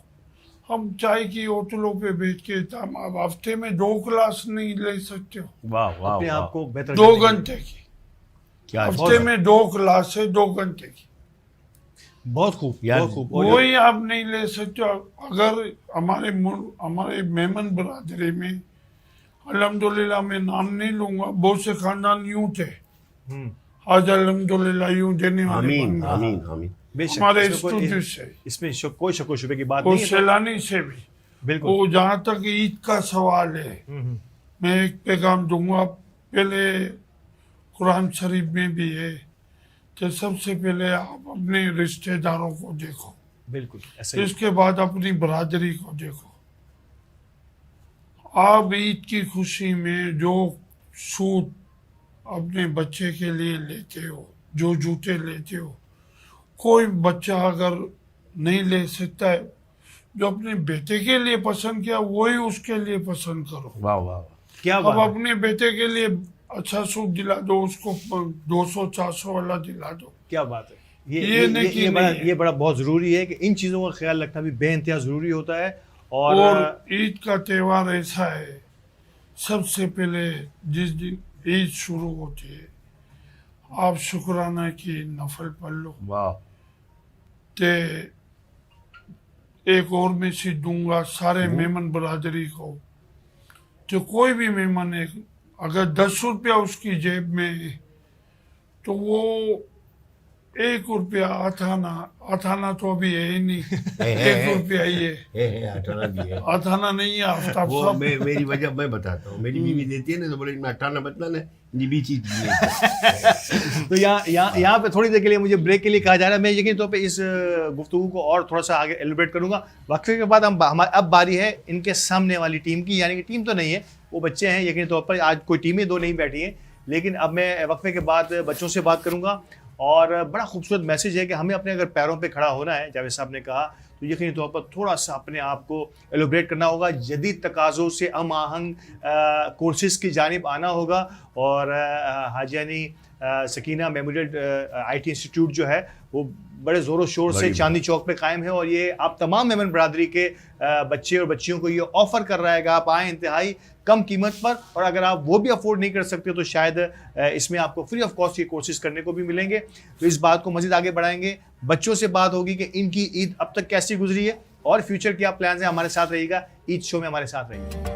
S5: हम चाय की होटलों पे बैठ के अब हफ्ते में 2 क्लास नहीं ले सकते हो,
S2: वाह वाह
S1: अपने
S2: वाह।
S1: आप को बेहतर
S5: 2
S1: करने के लिए।
S5: घंटे की,
S2: क्या
S5: हफ्ते में 2 क्लास है, 2 घंटे की,
S1: बहुत खूब
S2: यार,
S1: बहुत खूब। और
S5: वही आप नहीं ले सकते हो। अगर हमारे मेमन बरादरी में अल्हम्दुलिल्लाह मैं नाम नहीं लूंगा, बहुत से खानदान यूं थे,
S1: हम्म,
S5: आज अल्हम्दुलिल्लाह यूं देने वाले
S2: आमीन
S5: बन गए।
S2: आमीन आमीन।
S1: बेशक
S5: हमारे
S1: इसमें कोई-
S5: स्टूडियो से,
S1: इसमें कोई शक व शुबे की बात
S5: वो
S1: नहीं है।
S5: सैलानी से भी।
S1: बिल्कुल।
S5: वो जहाँ तक ईद का सवाल है, मैं एक पैगाम दूंगा, पहले कुरान शरीफ में भी है कि सबसे पहले आप अपने रिश्तेदारों को देखो,
S1: बिल्कुल ऐसा ही।
S5: इसके बाद अपनी बरादरी को देखो। आप ईद की खुशी में जो सूट अपने बच्चे के लिए लेते हो, जो जूते लेते हो, कोई बच्चा अगर नहीं ले सकता है, जो अपने बेटे के लिए पसंद किया वही उसके लिए पसंद करो।
S2: वाह वाह वाह।
S1: क्या
S5: अब
S1: बात है।
S5: अपने बेटे के लिए अच्छा सूट दिला दो, उसको 200-400 वाला दिला दो।
S1: क्या बात है।
S5: ये नहीं कि नहीं है।
S1: ये बड़ा बहुत जरूरी है कि इन चीजों का ख्याल रखना भी बेइंतहा जरूरी होता है। और
S5: और ईद का त्योहार ऐसा है, सबसे पहले जिस दिन ईद शुरू होती है, आप शुक्राना की नफल पढ़ लो।
S2: वाह।
S5: ते एक और मैसेज दूंगा सारे मेहमान बरादरी को, जो कोई भी मेहमान है, अगर 10 रुपया उसकी जेब में है तो वो 1 रुपया अठाना तो अभी है ही नहीं, 1 रुपया ही है,
S2: अठाना भी है।
S5: अठाना नहीं है आफ्ताब
S2: वो
S5: साहब।
S2: मेरी वजह मैं बताता हूँ, मेरी बीवी देती है ना तो बोले मैं अठाना बतला ना ये भी चीज दी है।
S1: तो यहाँ पे थोड़ी देर के लिए मुझे ब्रेक के लिए कहा जा रहा है। मैं यकीनी तौर पे इस गुफ्तगू को और थोड़ा सा आगे एलिब्रेट करूंगा। वक्फे के बाद हमारी अब बारी है इनके सामने वाली टीम की, यानी कि टीम तो नहीं है, वो बच्चे हैं। यकीनी तौर पर आज कोई टीमें दो नहीं बैठी हैं, लेकिन अब मैं वक्फे के बाद बच्चों से बात करूंगा। और बड़ा खूबसूरत मैसेज है कि हमें अपने अगर पैरों पे खड़ा होना है, जावेद साहब ने कहा, तो यकीनी तौर पर थोड़ा सा अपने आप को एलोब्रेट करना होगा, जदीद तकाज़ों से हम आहंग कोर्सेज की जानिब आना होगा। और हाजियानी सकीना मेमोरियल IT इंस्टीट्यूट जो है वो बड़े ज़ोरों शोर से चांदनी चौक पे कायम है, और ये आप तमाम मेहमान बरादरी के बच्चे और बच्चियों को ये ऑफ़र कर रहा है कि आप आएँ इंतहाई कम कीमत पर, और अगर आप वो भी अफोर्ड नहीं कर सकते तो शायद इसमें आपको फ्री ऑफ कॉस्ट ये कोर्सेज करने को भी मिलेंगे। तो इस बात को मज़ीद आगे बढ़ाएंगे, बच्चों से बात होगी कि इनकी ईद अब तक कैसी गुजरी है और फ्यूचर क्या प्लान्स हैं। हमारे साथ रहिएगा, ईद शो में हमारे साथ रहिएगा।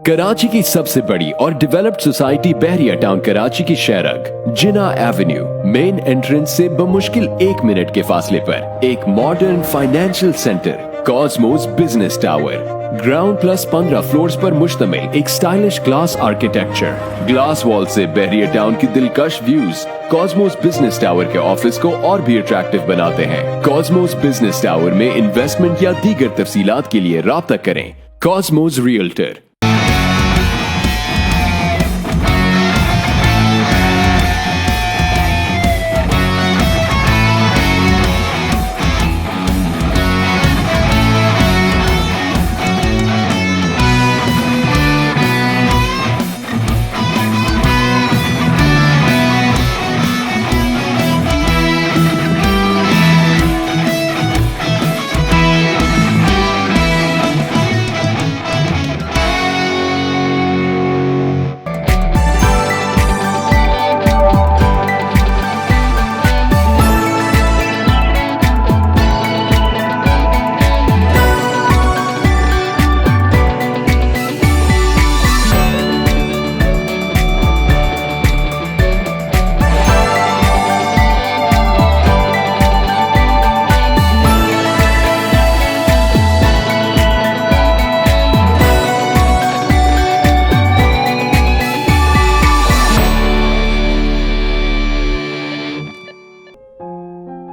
S6: कराची की सबसे बड़ी और डेवलप्ड सोसाइटी बहरिया टाउन कराची की शेरग जिना एवेन्यू मेन एंट्रेंस से बमुश्किल 1 मिनट के फासले पर एक modern financial centre Cosmos business tower, ground plus 15 floors पर मुश्तमिल एक stylish glass architecture, glass wall से बहरिया टाउन की दिलकश व्यूज कॉस्मोस बिजनेस टावर के ऑफिस को और भी अट्रैक्टिव बनाते हैं। कॉस्मोस बिजनेस टावर में इन्वेस्टमेंट या दीगर तफसीलात के लिए राब्ता करें। Cosmos realtor.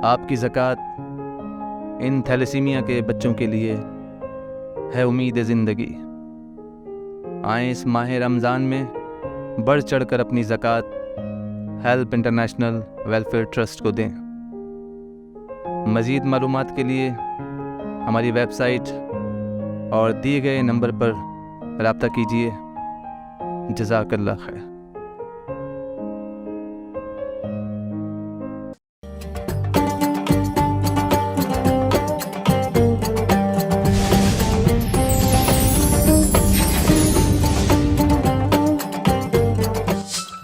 S7: आपकी ज़कात इन थैलेसीमिया के बच्चों के लिए है उम्मीद ज़िंदगी। आए इस माह रमज़ान में बढ़ चढ़ कर अपनी ज़कात हेल्प इंटरनेशनल वेलफेयर ट्रस्ट को दें। मज़ीद मालूमात के लिए हमारी वेबसाइट और दिए गए नंबर पर रब्ता कीजिए। जज़ाकल्लाह खैर।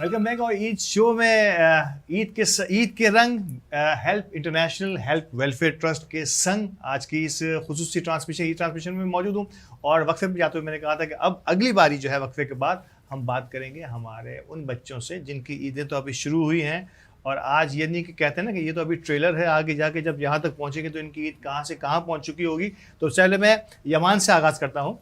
S1: Welcome back. और ईद शो में ईद के रंग help international help welfare trust के संग आज की इस खुसूसी ट्रांसमिशन में मौजूद हूँ। और वक्फे पे जाते हुए मैंने कहा था कि अब अगली बारी जो है वक्फे के बाद हम बात करेंगे हमारे उन बच्चों से जिनकी ईदें तो अभी शुरू हुई हैं। और आज ये नहीं कि कहते हैं ना कि ये तो अभी ट्रेलर है, आगे जाके जब यहाँ तक पहुँचेंगे तो इनकी ईद कहाँ से कहाँ पहुँच चुकी होगी। तो पहले मैं यमान से आगाज़ करता हूँ।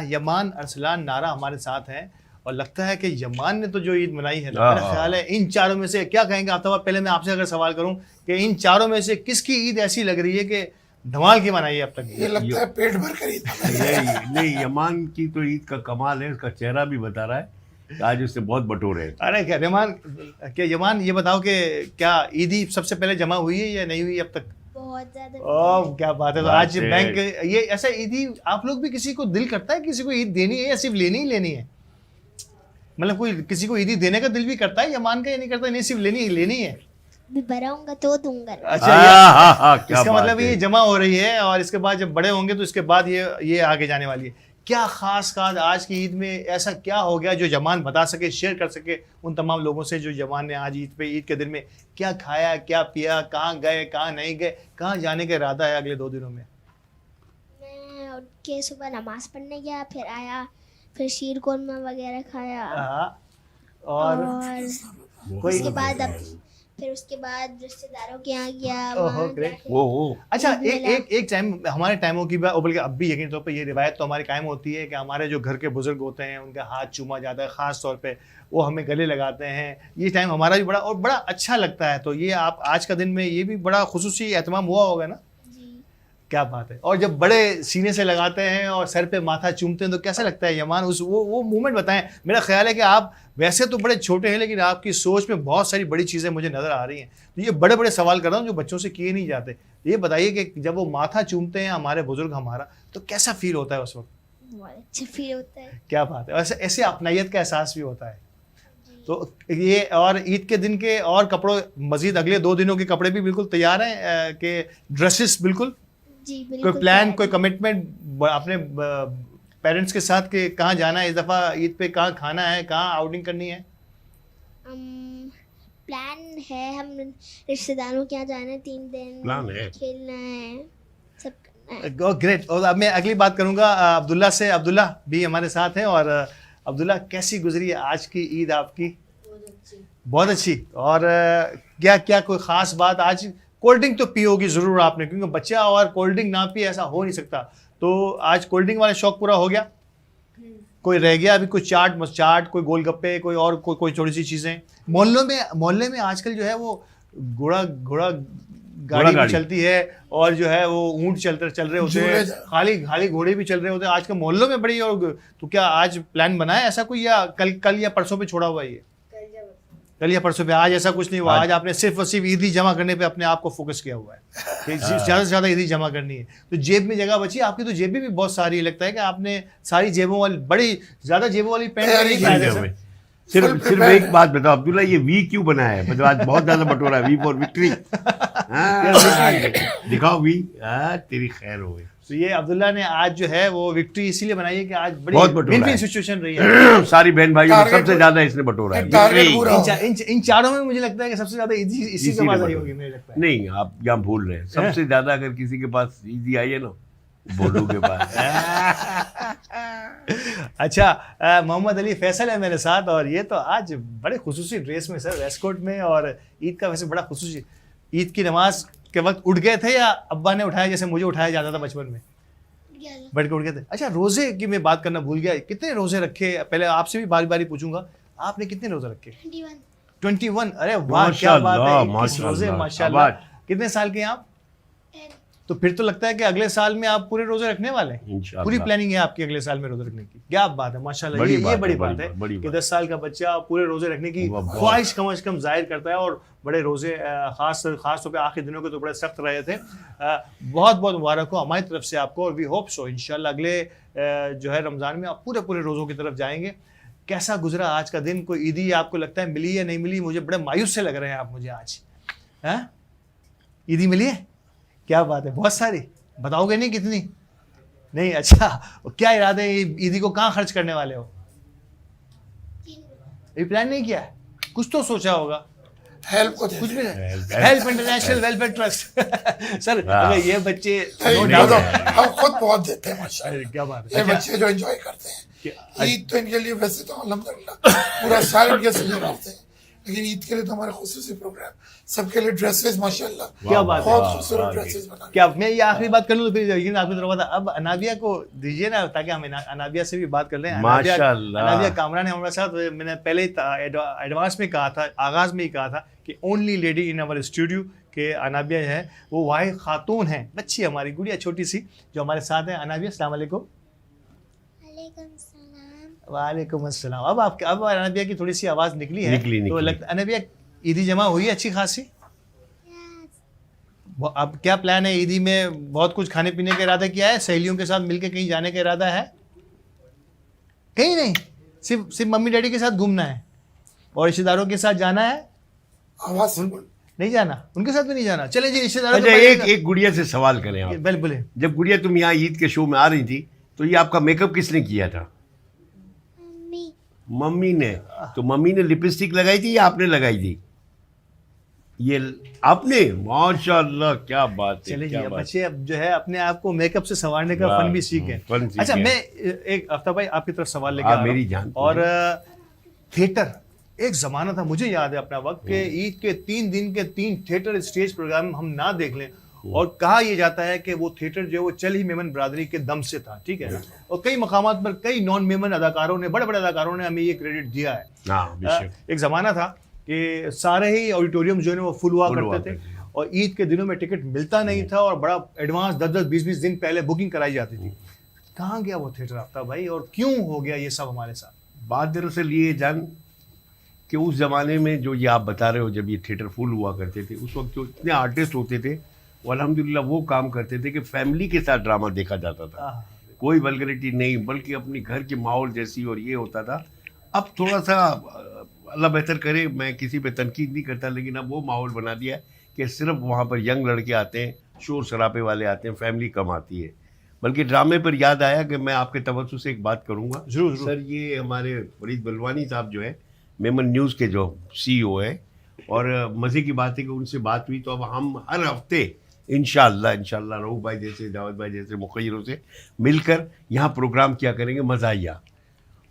S1: यमान अरसलान नारा हमारे साथ हैं और लगता है कि यमान ने तो जो ईद मनाई है ना, मेरा ख्याल है इन चारों में से क्या कहेंगे आप? पहले मैं आपसे अगर सवाल करूं कि इन चारों में से किसकी ईद ऐसी लग रही है कि धमाल की मनाई है अब तक?
S4: ये लगता है पेट भर कर ईद
S2: नहीं, यमान की तो ईद का कमाल है, उसका चेहरा भी बता रहा है कि आज उससे बहुत बटोरे हैं।
S1: अरे क्या यमान ये बताओ कि क्या ईदी सबसे पहले जमा हुई है या नहीं हुई अब तक?
S3: बहुत ज्यादा।
S1: ओह क्या बात है। तो आज बैंक ये ऐसा ईदी आप लोग भी किसी को दिल करता है किसी को ईद देनी है या सिर्फ लेनी ही लेनी है? मतलब कोई किसी को ईदी देने का दिल भी करता है यमान का या नहीं करता? नहीं, सिर्फ लेनी है।
S3: भी भराऊंगा तो दूंगा।
S1: अच्छा,
S2: क्या
S1: इसका
S2: बात
S1: मतलब
S2: है।
S1: ये जमा हो रही है और इसके बाद जब बड़े होंगे तो इसके बाद ये आगे जाने वाली है। क्या खास आज की ईद में ऐसा क्या हो गया जो यमान बता सके, शेयर कर सके उन तमाम लोगों से जो यमान ने आज ईद के दिन में क्या खाया, क्या पिया, कहाँ गए, कहाँ नहीं गए, कहाँ जाने का इरादा है अगले 2 दिनों में?
S3: मैं उठ के सुबह नमाज पढ़ने गया, फिर आया, फिर शीर कोरमा वगैरह खाया।
S1: और
S3: उसके बाद रिश्तेदारों के यहाँ गया।
S1: ओहो, ग्रेट। अच्छा, एक टाइम हमारे टाइमों की बात, बल्कि अब भी यकीन तौर पे ये रिवायत तो हमारी कायम होती है कि हमारे जो घर के बुजुर्ग होते हैं उनका हाथ चूमा जाता है, ख़ास तौर पे वो हमें गले लगाते हैं। ये टाइम हमारा भी बड़ा अच्छा लगता है। तो ये आप आज का दिन में ये भी बड़ा खुसूसी एहतमाम हुआ होगा ना? क्या बात है। और जब बड़े सीने से लगाते हैं और सर पे माथा चूमते हैं तो कैसा लगता है यमान? वो मूवमेंट बताएं। मेरा ख्याल है कि आप वैसे तो बड़े छोटे हैं लेकिन आपकी सोच में बहुत सारी बड़ी चीज़ें मुझे नज़र आ रही हैं। तो ये बड़े बड़े सवाल कर रहा हूँ जो बच्चों से किए नहीं जाते। ये बताइए कि जब वो माथा चूमते हैं हमारे बुजुर्ग हमारा, तो कैसा फील होता है उस वक्त?
S3: बहुत अच्छा फील होता है।
S1: क्या बात है। ऐसे अपनाइयत का एहसास भी होता है। तो ये और ईद के दिन के और कपड़ों, मजीद अगले 2 दिनों के कपड़े भी बिल्कुल तैयार हैं कि ड्रेसेस बिल्कुल?
S3: जी बिल्कुल।
S1: कोई प्लान, कोई कमिटमेंट अपने पेरेंट्स के साथ कि कहाँ जाना है इस दफ़ा ईद पे, कहाँ खाना है, कहाँ आउटिंग करनी है?
S3: प्लान है, हम रिश्तेदारों के यहाँ जाना है, 3 दिन
S2: प्लान है,
S3: खेलना है, सब करना है।
S1: ग्रेट। और अब मैं अगली बात करूँगा अब्दुल्ला से। अब्दुल्ला भी हमारे साथ हैं। और अब्दुल्ला, कैसी गुजरी है आज की ईद आपकी? बहुत अच्छी। और क्या कोई ख़ास बात? आज कोल्ड ड्रिंक तो पी होगी ज़रूर आपने, क्योंकि बच्चा और कोल्ड ड्रिंक ना पिए ऐसा हो नहीं सकता। तो आज कोल्ड ड्रिंक वाला शौक पूरा हो गया? कोई रह गया अभी? कोई चाट, कोई गोलगप्पे, कोई छोटी सी चीज़ें? मोहल्ले में आजकल जो है वो घोड़ा गाड़ी भी चलती है और जो है वो ऊँट चल रहे होते हैं, खाली घोड़े भी चल रहे होते हैं आजकल मोहल्लों में बड़ी। और तो क्या आज प्लान बना है ऐसा कोई, या कल या परसों पे छोड़ा हुआ है ये? कल या परसों पे। आज ऐसा कुछ नहीं हुआ। आज आपने सिर्फ और सिर्फ ईदी जमा करने पे अपने आप को फोकस किया हुआ है कि ज़्यादा से ज़्यादा ईदी जमा करनी है। तो जेब में जगह बची आपकी? तो जेबें भी बहुत सारी, लगता है कि आपने सारी जेबों वाली, बड़ी ज़्यादा जेबों वाली पैंट।
S2: सिर्फ एक बात बताओ अब्दुल्ला, ये वी क्यों बनाया है? मतलब आज बहुत ज्यादा बटोरा है, वी फॉर विक्ट्री। दिखाओ वी। तेरी खैर हो गई।
S1: तो ये अब्दुल्ला ने आज जो है वो विक्ट्री इसीलिए बनाई है कि आज बड़ी विन-विन सिचुएशन रही है।
S2: सारी बहन भाइयों में सबसे ज्यादा इसने बटोरा है।
S1: इन चारों में मुझे लगता है कि सबसे ज्यादा इसी के पास आई होगी, मुझे लगता है।
S2: नहीं, आप यहाँ भूल रहे हैं। सबसे ज्यादा अगर किसी के पास ईदी आई है ना, बोलू के पास।
S1: अच्छा, मोहम्मद अली फैसल है मेरे साथ। और ये तो आज बड़े खुसूसी ड्रेस में सर, वेस्टकोट में। और ईद का वैसे बड़ा खुसूसी, ईद की नमाज के वक्त उठ गए थे या अब्बा ने उठाया जैसे मुझे उठाया जाता था बचपन में? बैठ के उठ गए थे। अच्छा, रोजे की मैं बात करना भूल गया। कितने रोजे रखे? पहले आपसे भी बारी बारी पूछूंगा, आपने कितने रोजे रखे? 21। अरे वाह, क्या बात है। 21 रोजे, माशाल्लाह। कितने साल के हैं आप? तो फिर तो लगता है कि अगले साल में आप पूरे रोजे रखने वाले हैं।
S2: इंशाअल्लाह।
S1: पूरी प्लानिंग है आपकी अगले साल में रोजे रखने की। क्या बात है, माशाल्लाह।
S2: बड़ी
S1: ये
S2: बात
S1: बड़ी
S2: है,
S1: बात
S2: बड़ी
S1: है
S2: बड़ी
S1: कि
S2: बात।
S1: 10 साल का बच्चा पूरे रोजे रखने की
S2: वाह, बहुत।
S1: ख्वाहिश कम से कम जाहिर करता है। और बड़े रोजे खास तौर पे आखिरी दिनों के तो बड़े सख्त रहे थे। बहुत बहुत मुबारक हो हमारी तरफ से आपको, और वी होप सो इंशाल्लाह अगले जो है रमज़ान में आप पूरे पूरे रोज़ों की तरफ जाएंगे। कैसा गुजरा आज का दिन? कोई ईदी आपको लगता है मिली या नहीं मिली? मुझे बड़े मायूस से लग रहे हैं आप मुझे आज। हैं, ईदी मिली है? क्या बात है, बहुत सारी। बताओगे नहीं कितनी? नहीं, अच्छा। क्या इरादे है ईदी को कहाँ खर्च करने वाले हो? ये प्लान नहीं किया है? कुछ तो सोचा होगा।
S4: हेल्प को
S1: कुछ भी नहीं।
S2: Help.
S1: Help international welfare trust. Sir अगर ये बच्चे no
S4: नहीं,
S1: doubt-
S4: हम खुद बहुत देते हैं माशाल्लाह।
S1: अरे, क्या बात
S4: ये
S1: है।
S4: बच्चे जो एंजॉय करते हैं
S1: क्या-
S4: ईद तो इनके लिए वैसे तो अल्हम्दुलिल्लाह पूरा साल इनके लिए करते हैं, लेकिन ईद के लिए तो हमारे खुसूसी प्रोग्राम, सबके लिए ड्रेसेस माशाल्लाह
S1: क्या बात है।
S4: बहुत खूबसूरत ड्रेसेस बना।
S1: क्या मैं ये आखिरी बात कर लूँ तो फिर यकीन आपकी तरफ आता। अब अनाबिया को दीजिए ना, ताकि हम अनाबिया से भी बात कर लें।
S2: माशाल्लाह।
S1: अनाबिया कामरान है हमारे साथ। मैंने पहले ही एडवांस में कहा था, आगाज में ही कहा था कि only lady in our studio के अनाबिया है, वो वाहिद खातून है, बच्ची हमारी गुड़िया छोटी सी जो हमारे साथ है। अनाबिया, अस्सलाम वालेकुम। वालेकुम अस्सलाम। अब अनाबिया की थोड़ी सी आवाज़ निकली है।
S2: निकली।
S1: तो लगता अनाबिया ईदी जमा हुई है अच्छी खासी? अब क्या प्लान है ईदी में? बहुत कुछ खाने पीने का इरादा किया है? सहेलियों के साथ मिलके कहीं जाने का इरादा है? कहीं नहीं, सिर्फ मम्मी डैडी के साथ घूमना है और रिश्तेदारों के साथ जाना है?
S4: आवाज से बोल।
S1: नहीं जाना, उनके साथ भी नहीं जाना। चले जी रिश्तेदारों
S2: अच्छा,
S1: के
S2: एक एक गुड़िया से सवाल करें आप।
S1: बिल बोले।
S2: जब गुड़िया तुम यहाँ ईद के शो में आ रही थी तो ये आपका मेकअप किसने किया था? मम्मी ने। तो मम्मी ने लिपस्टिक लगाई थी या आपने लगाई थी? ये आपने? माशाल्लाह, क्या बात है,
S1: चले जी,
S2: क्या
S1: अब
S2: बात है।
S1: बच्चे अब जो है अपने आप को मेकअप से संवारने का
S2: वाह,
S1: फन भी सीखें।
S2: फन सीखें।
S1: अच्छा, मैं एक आफ्ताब भाई आपकी तरफ सवाल लेके
S2: हाँ,
S1: आ रहा हूं।
S2: मेरी जान।
S1: और थिएटर एक जमाना था, मुझे याद है अपना वक्त के ईद के 3 दिन के 3 थिएटर स्टेज प्रोग्राम हम ना देख लें। और कहा यह जाता है कि वो थिएटर जो है वो चल ही मेमन बरादरी के दम से था, ठीक है ना। और कई मकामात पर कई नॉन मेमन अदाकारों ने, बड़े बड़े अदाकारों ने हमें ये क्रेडिट दिया है।
S2: हाँ, बेशक।
S1: एक जमाना था कि सारे ही ऑडिटोरियम जो है वो फुल हुआ करते थे और ईद के दिनों में टिकट मिलता नहीं था और बड़ा एडवांस 10-10, 20-20 दिन पहले बुकिंग कराई जाती थी। कहाँ गया वो थिएटर आफ्ताब भाई, और क्यों हो गया ये सब हमारे साथ?
S2: बात दरअसल ये जान कि उस ज़माने में जो ये आप बता रहे हो, जब ये थिएटर फुल हुआ करते थे, उस वक्त जो इतने आर्टिस्ट होते थे वो अल्हम्दुलिल्लाह वो काम करते थे कि फैमिली के साथ ड्रामा देखा जाता था। कोई वल्गरिटी नहीं, बल्कि अपनी घर के माहौल जैसी, और ये होता था। अब थोड़ा सा अल्लाह बेहतर करे, मैं किसी पे तनकीद नहीं करता, लेकिन अब वो माहौल बना दिया है कि सिर्फ वहाँ पर यंग लड़के आते हैं, शोर शराबे वाले आते हैं, फैमिली कम आती है। बल्कि ड्रामे पर याद आया कि मैं आपके तवज्जो से एक बात करूँगा।
S1: जरूर।
S2: सर, ये हमारे फरीद बलवानी साहब जो है मेमन न्यूज़ के जो CEO है, और मज़े की बात है कि उनसे बात हुई तो अब हम हर हफ्ते इंशाल्लाह रऊफ भाई जैसे, दावत भाई जैसे मुखय्यरों से मिलकर यहाँ प्रोग्राम किया करेंगे, मज़ा आइया।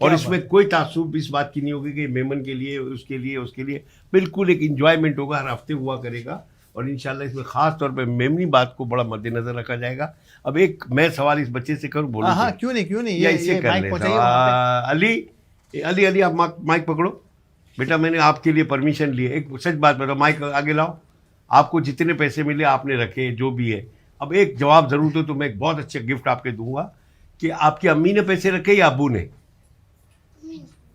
S2: और इसमें कोई तासुब इस बात की नहीं होगी कि मेमन के लिए, उसके लिए, उसके लिए। बिल्कुल एक इंजॉयमेंट होगा, हर हफ्ते हुआ करेगा। और इंशाल्लाह इसमें ख़ास तौर पे मेमनी बात को बड़ा मद्देनज़र रखा जाएगा। अब एक मैं सवाल इस बच्चे से करूँ, बोलूँ?
S1: हाँ, क्यों नहीं,
S2: या
S1: ये
S2: इससे कर
S1: माइक
S2: ले।
S1: पहुंचाइए वहाँ
S2: अली आप माइक पकड़ो बेटा, मैंने आपके लिए परमिशन ली है। एक सच बात बताओ, माइक आगे लाओ। आपको जितने पैसे मिले आपने रखे, जो भी है। अब एक जवाब ज़रूर दो, तो मैं एक बहुत अच्छे गिफ्ट आपके दूंगा कि आपकी अम्मी ने पैसे रखे या अब्बू ने?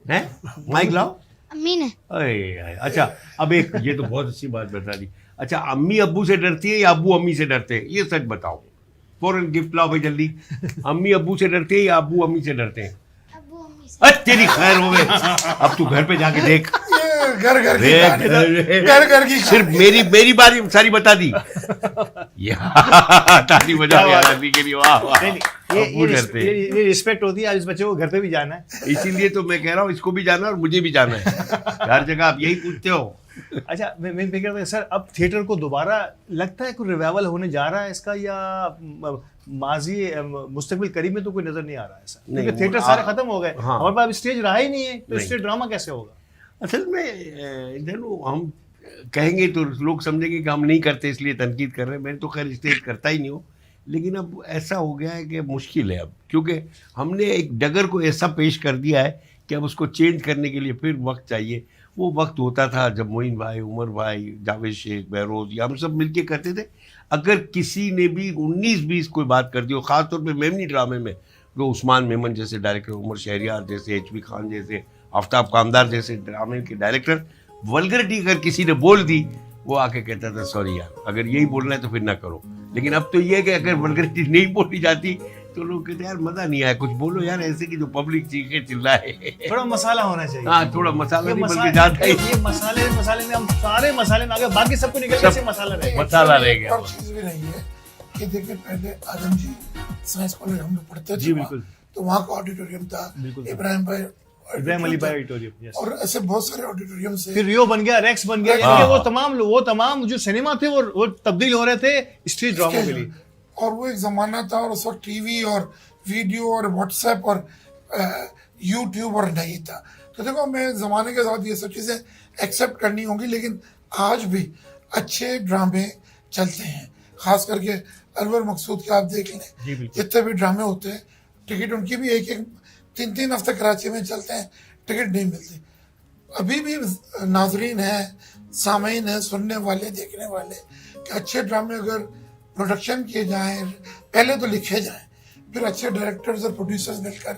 S2: हैं? माइक लाओ।
S3: अम्मी ने।
S2: अरे अच्छा, अब एक ये तो बहुत अच्छी बात बता दी। अच्छा, अम्मी अब्बू से डरती है या अब्बू अम्मी से डरते हैं? ये सच बताओ। फौरन गिफ्ट लाओ भाई जल्दी। अम्मी अब्बू से डरते हैं या अब्बू अम्मी से डरते हैं?
S3: अब्बू अम्मी से।
S2: तेरी खैर हो गई। अब तू घर पे जाके देख।
S4: ये घर घर की
S2: देख,
S4: कहानी। घर घर की
S2: सिर्फ मेरी बारी सारी बता दी। ताली बजा के के लिए, वाह वाह। अब्बू डरते हैं।
S1: ये रिस्पेक्ट होती है। आज इस बच्चे को घर पे भी जाना है।
S2: इसीलिए तो मैं कह रहा हूँ इसको भी जाना है और मुझे भी जाना है। हर जगह आप यही पूछते हो।
S1: अच्छा, मैं कह रहा था सर, अब थिएटर को दोबारा लगता है कोई रिवाइवल होने जा रहा है इसका, या माजी मुस्तकबिल करीब में तो कोई नजर नहीं आ रहा है सर?
S2: नहीं,
S1: क्योंकि थिएटर सारे खत्म हो गए।
S2: हाँ।
S1: हमारे पास स्टेज रहा ही नहीं है, तो
S2: नहीं।
S1: स्टेज ड्रामा कैसे होगा?
S2: असल में इधर हम कहेंगे तो लोग समझेंगे कि हम नहीं करते इसलिए तनकीद कर रहे हैं। मैं तो खैर स्टेज करता ही नहीं हूँ, लेकिन अब ऐसा हो गया है कि मुश्किल है अब, क्योंकि हमने एक डगर को ऐसा पेश कर दिया है कि अब उसको चेंज करने के लिए फिर वक्त चाहिए। वो वक्त होता था जब मोइन भाई, उमर भाई, जावेद शेख, बहरोज, ये हम सब मिलके करते थे। अगर किसी ने भी 19-20 कोई बात कर दी हो, खासतौर पे मेमनी ड्रामे में, जो उस्मान मेमन जैसे डायरेक्टर, उमर शहरियार जैसे, एचपी खान जैसे, आफ्ताब कामदार जैसे ड्रामे के डायरेक्टर, वल्गरिटी अगर किसी ने बोल दी, वो आके कहता था सॉरी यार, अगर यही बोलना है तो फिर ना करो। लेकिन अब तो ये है कि अगर वल्गरिटी नहीं बोली जाती तो लोग कहते यार मजा नहीं आया, कुछ बोलो यार ऐसे कि जो पब्लिक चीखे चिल्लाए।
S1: थोड़ा मसाला होना चाहिए।
S2: हाँ, थोड़ा मसाला नहीं बल्कि
S1: मसाले
S2: ज्यादा ही
S1: ये मसाले में हम सारे मसाले में आ गए, बाकी सबको निकल के सिर्फ मसाला रह गया।
S2: मसाला रह गया।
S4: और चीज भी नहीं है कि देखिए, पहले आजम जी साइंस कॉलेज हम लोग पढ़ते थे
S1: जी, बिल्कुल।
S4: तो वहाँ का ऑडिटोरियम था, इब्राहिम
S1: अली भाई ऑडिटोरियम,
S4: और ऐसे बहुत सारे ऑडिटोरियम से
S1: फिर रियो बन गया, रेक्स बन गया, यानी कि वो तमाम जो सिनेमा थे वो तब्दील हो रहे थे स्टेज ड्रामा के लिए।
S4: और वो एक जमाना था, और उस वक्त टीवी और वीडियो और व्हाट्सएप और यूट्यूब और नहीं था। तो देखो, हमें जमाने के साथ ये सब चीजें एक्सेप्ट करनी होंगी, लेकिन आज भी अच्छे ड्रामे चलते हैं। खास करके अनवर मकसूद के आप देख लें, जितने भी ड्रामे होते हैं, टिकट उनकी भी एक 3-3 हफ्ते कराची में चलते हैं, टिकट नहीं मिलती। अभी भी नाजरीन हैं, सामीन हैं, सुनने वाले, देखने वाले, कि अच्छे ड्रामे अगर प्रोडक्शन किए जाएं, पहले तो लिखे जाएं, फिर अच्छे डायरेक्टर्स और प्रोड्यूसर्स मिलकर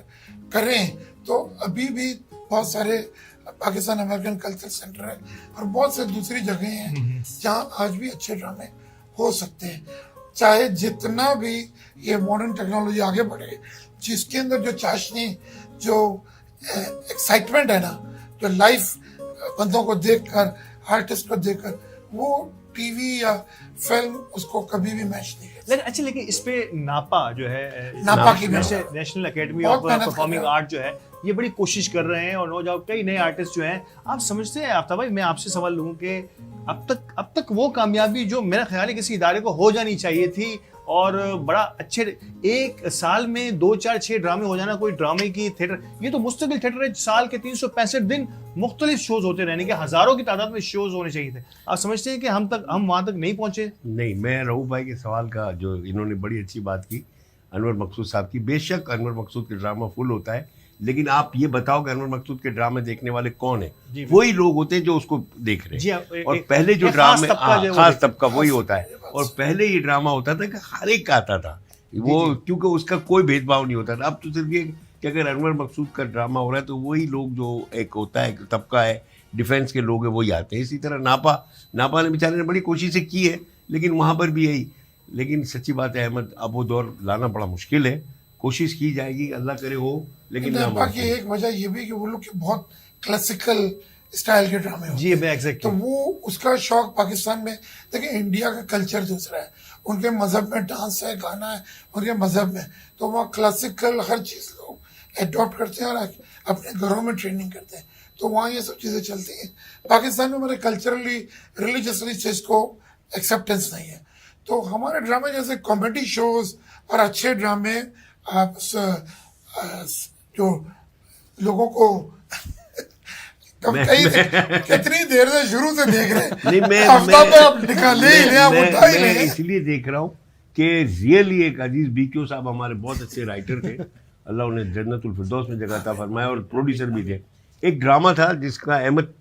S4: करें, तो अभी भी बहुत सारे पाकिस्तान अमेरिकन कल्चर सेंटर है और बहुत से दूसरी जगह हैं जहाँ आज भी अच्छे ड्रामे हो सकते हैं। चाहे जितना भी ये मॉडर्न टेक्नोलॉजी आगे बढ़े, जिसके अंदर जो चाशनी, जो एक्साइटमेंट है ना, जो लाइफ बंदों को देखकर, आर्टिस्ट को देखकर, वो टीवी या फिल्म उसको कभी भी मैच नहीं कर।
S1: लेकिन इस पे नापा जो है,
S4: नापा की
S1: नेशनल एकेडमी
S4: बहुत
S1: ऑफ
S4: मेहनत
S1: परफॉर्मिंग
S4: कर रहा है।
S1: आर्ट जो है, ये बड़ी कोशिश कर रहे हैं, और नो डाउट कई नए आर्टिस्ट जो हैं। आप समझते हैं आफ्ताब भाई, मैं आपसे सवाल लूं कि अब तक वो कामयाबी जो मेरा ख्याल है किसी इदारे को हो जानी चाहिए थी, और बड़ा अच्छे एक साल में 2-4-6 ड्रामे हो जाना, कोई ड्रामे की थिएटर, ये तो मुस्तकिल थिएटर है, साल के 365 दिन मुख्तलिफ शोज होते रहने के, हजारों की तादाद में शोज होने चाहिए थे। आप समझते हैं कि हम वहां तक नहीं पहुंचे?
S2: नहीं, मैं रऊफ भाई के सवाल का, जो इन्होंने बड़ी अच्छी बात की अनवर मकसूद साहब की, बेशक अनवर मकसूद के ड्रामा फुल होता है, लेकिन आप ये बताओ कि अनवर मकसूद के ड्रामे देखने वाले कौन है? वही लोग होते हैं जो उसको देख रहे हैं। और पहले जो ड्रामे, खास तबका वही होता है। और पहले ये ड्रामा होता था कि हर एक का आता था वो, क्योंकि उसका कोई भेदभाव नहीं होता था। अब तो सिर्फ ये कि अगर अनवर मकसूद का ड्रामा हो रहा है तो वही लोग, जो एक होता है तबका है, डिफेंस के लोग हैं, वही आते हैं। इसी तरह नापा ने बेचारे ने बड़ी कोशिशें की है, लेकिन वहाँ पर भी यही। लेकिन सच्ची बात है अहमद, अब वो दौर लाना बड़ा मुश्किल है, कोशिश की जाएगी, अल्लाह करे हो, लेकिन
S4: नापा की एक वजह ये भी कि वो लोग बहुत क्लासिकल स्टाइल के ड्रामे होते हैं।
S1: एग्जैक्टली।
S4: तो वो उसका शौक पाकिस्तान में, देखिए इंडिया का कल्चर दूसरा है, उनके मजहब में डांस है, गाना है, उनके मजहब में, तो वहाँ क्लासिकल हर चीज़ लोग एडॉप्ट करते हैं और अपने घरों में ट्रेनिंग करते हैं, तो वहाँ ये सब चीज़ें चलती हैं। पाकिस्तान में हमारे कल्चरली, रिलीजियसली चीज़ को एक्सेप्टेंस नहीं है, तो हमारे ड्रामे जैसे कॉमेडी शोज और अच्छे ड्रामे आप जो लोगों को कितनी देर से शुरू से देख रहे हैं,
S2: मैं इसलिए देख रहा हूँ कि रियली एक अजीज बीक्यू साहब हमारे बहुत अच्छे राइटर थे, अल्लाह उन्हें जन्नतुल फिरदौस में जगह था फरमाया, और प्रोड्यूसर भी थे। एक ड्रामा था जिसका अहमद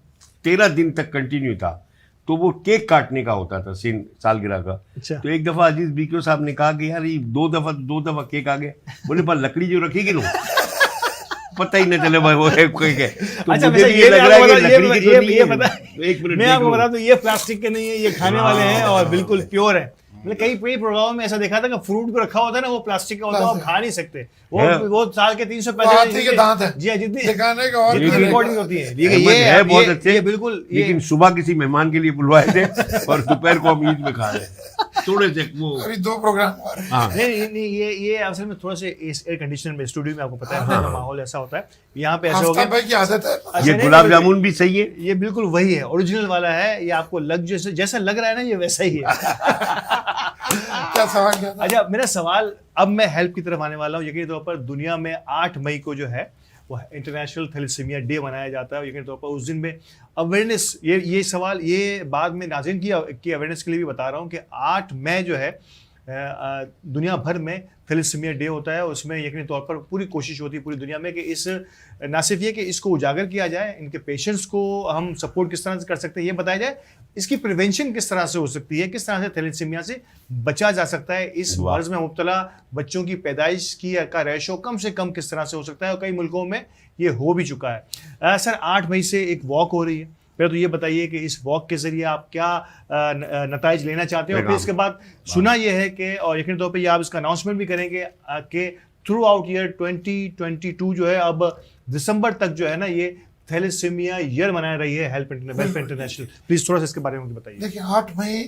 S2: 13 दिन तक कंटिन्यू था, तो वो केक काटने का होता था सीन सालगिरह का। तो एक दफा अजीज बीक्यू साहब ने कहा कि यार ये दो दफा केक आ गया, बोले पर लकड़ी जो रखेगी ना पता ही न चले भाई वो है कोई है। तो
S1: अच्छा,
S2: मुझे भी ये लग रहा है कि लकड़ी की तो नहीं
S1: ये
S2: है।
S1: बता,
S2: एक मिनट
S1: मैं आपको बता दूं, ये प्लास्टिक के नहीं है, ये खाने वाले हैं और बिल्कुल प्योर है। मतलब कई प्रोग्राम में ऐसा देखा था कि फ्रूट को रखा होता है ना, वो प्लास्टिक का होता है, आप खा नहीं सकते, वो साल के 365
S4: के दांत है
S1: जी, जितनी
S4: दिखाने का और
S1: रिकॉर्डिंग होती है।
S2: ये है बहुत अच्छे,
S1: बिल्कुल।
S2: लेकिन सुबह किसी मेहमान के लिए बुलवाए थे और दोपहर को हम ईद में खा रहे हैं, थोड़े से वो
S4: अभी 2 प्रोग्राम हो रहे हैं।
S1: नहीं, ये असल में थोड़ा से एयर कंडीशनर में स्टूडियो में आपको पता है माहौल ऐसा होता है, यहाँ पे ऐसा हो गया
S4: की आदत है।
S2: ये गुलाब जामुन भी सही है,
S1: ये बिल्कुल वही है, ओरिजिनल वाला है, ये आपको जैसा लग रहा है ना, ये वैसा ही है।
S4: क्या सवाल क्या था?
S1: अच्छा, मेरा सवाल, अब मैं हेल्प की तरफ आने वाला हूँ। यकीनी तौर पर दुनिया में 8 मई को जो है वो इंटरनेशनल थैलेसीमिया डे मनाया जाता है। यकीनी तौर पर उस दिन में अवेयरनेस, ये सवाल ये बाद में नाज़रीन की अवेयरनेस के लिए भी बता रहा हूँ कि 8 मई जो है दुनिया भर में थैलेसीमिया डे होता है। उसमें यकीनी तौर पर पूरी कोशिश होती है पूरी दुनिया में कि इस ना सिर्फ ये कि इसको उजागर किया जाए, इनके पेशेंट्स को हम सपोर्ट किस तरह से कर सकते हैं ये बताया जाए, इसकी प्रिवेंशन किस तरह से हो सकती है, किस तरह से थैलेसीमिया से बचा जा सकता है, इस मर्ज में मुब्तला बच्चों की पैदाइश की का रेशो कम से कम किस तरह से हो सकता है, और कई मुल्कों में ये हो भी चुका है। सर 8 मई से एक वॉक हो रही है, पहले तो ये बताइए कि इस वॉक के जरिए आप क्या नताइज लेना चाहते हो, फिर इसके बाद सुना यह है कि, और यकीनी तौर पे ये आप इसका अनाउंसमेंट भी करेंगे कि थ्रू आउट ईयर 2022 जो है अब दिसंबर तक जो है ना ये थैलेसीमिया ईयर मना रही है वेलफेयर इंटरनेशनल। प्लीज थोड़ा सा इसके बारे में बताइए।
S4: देखिए 8 मई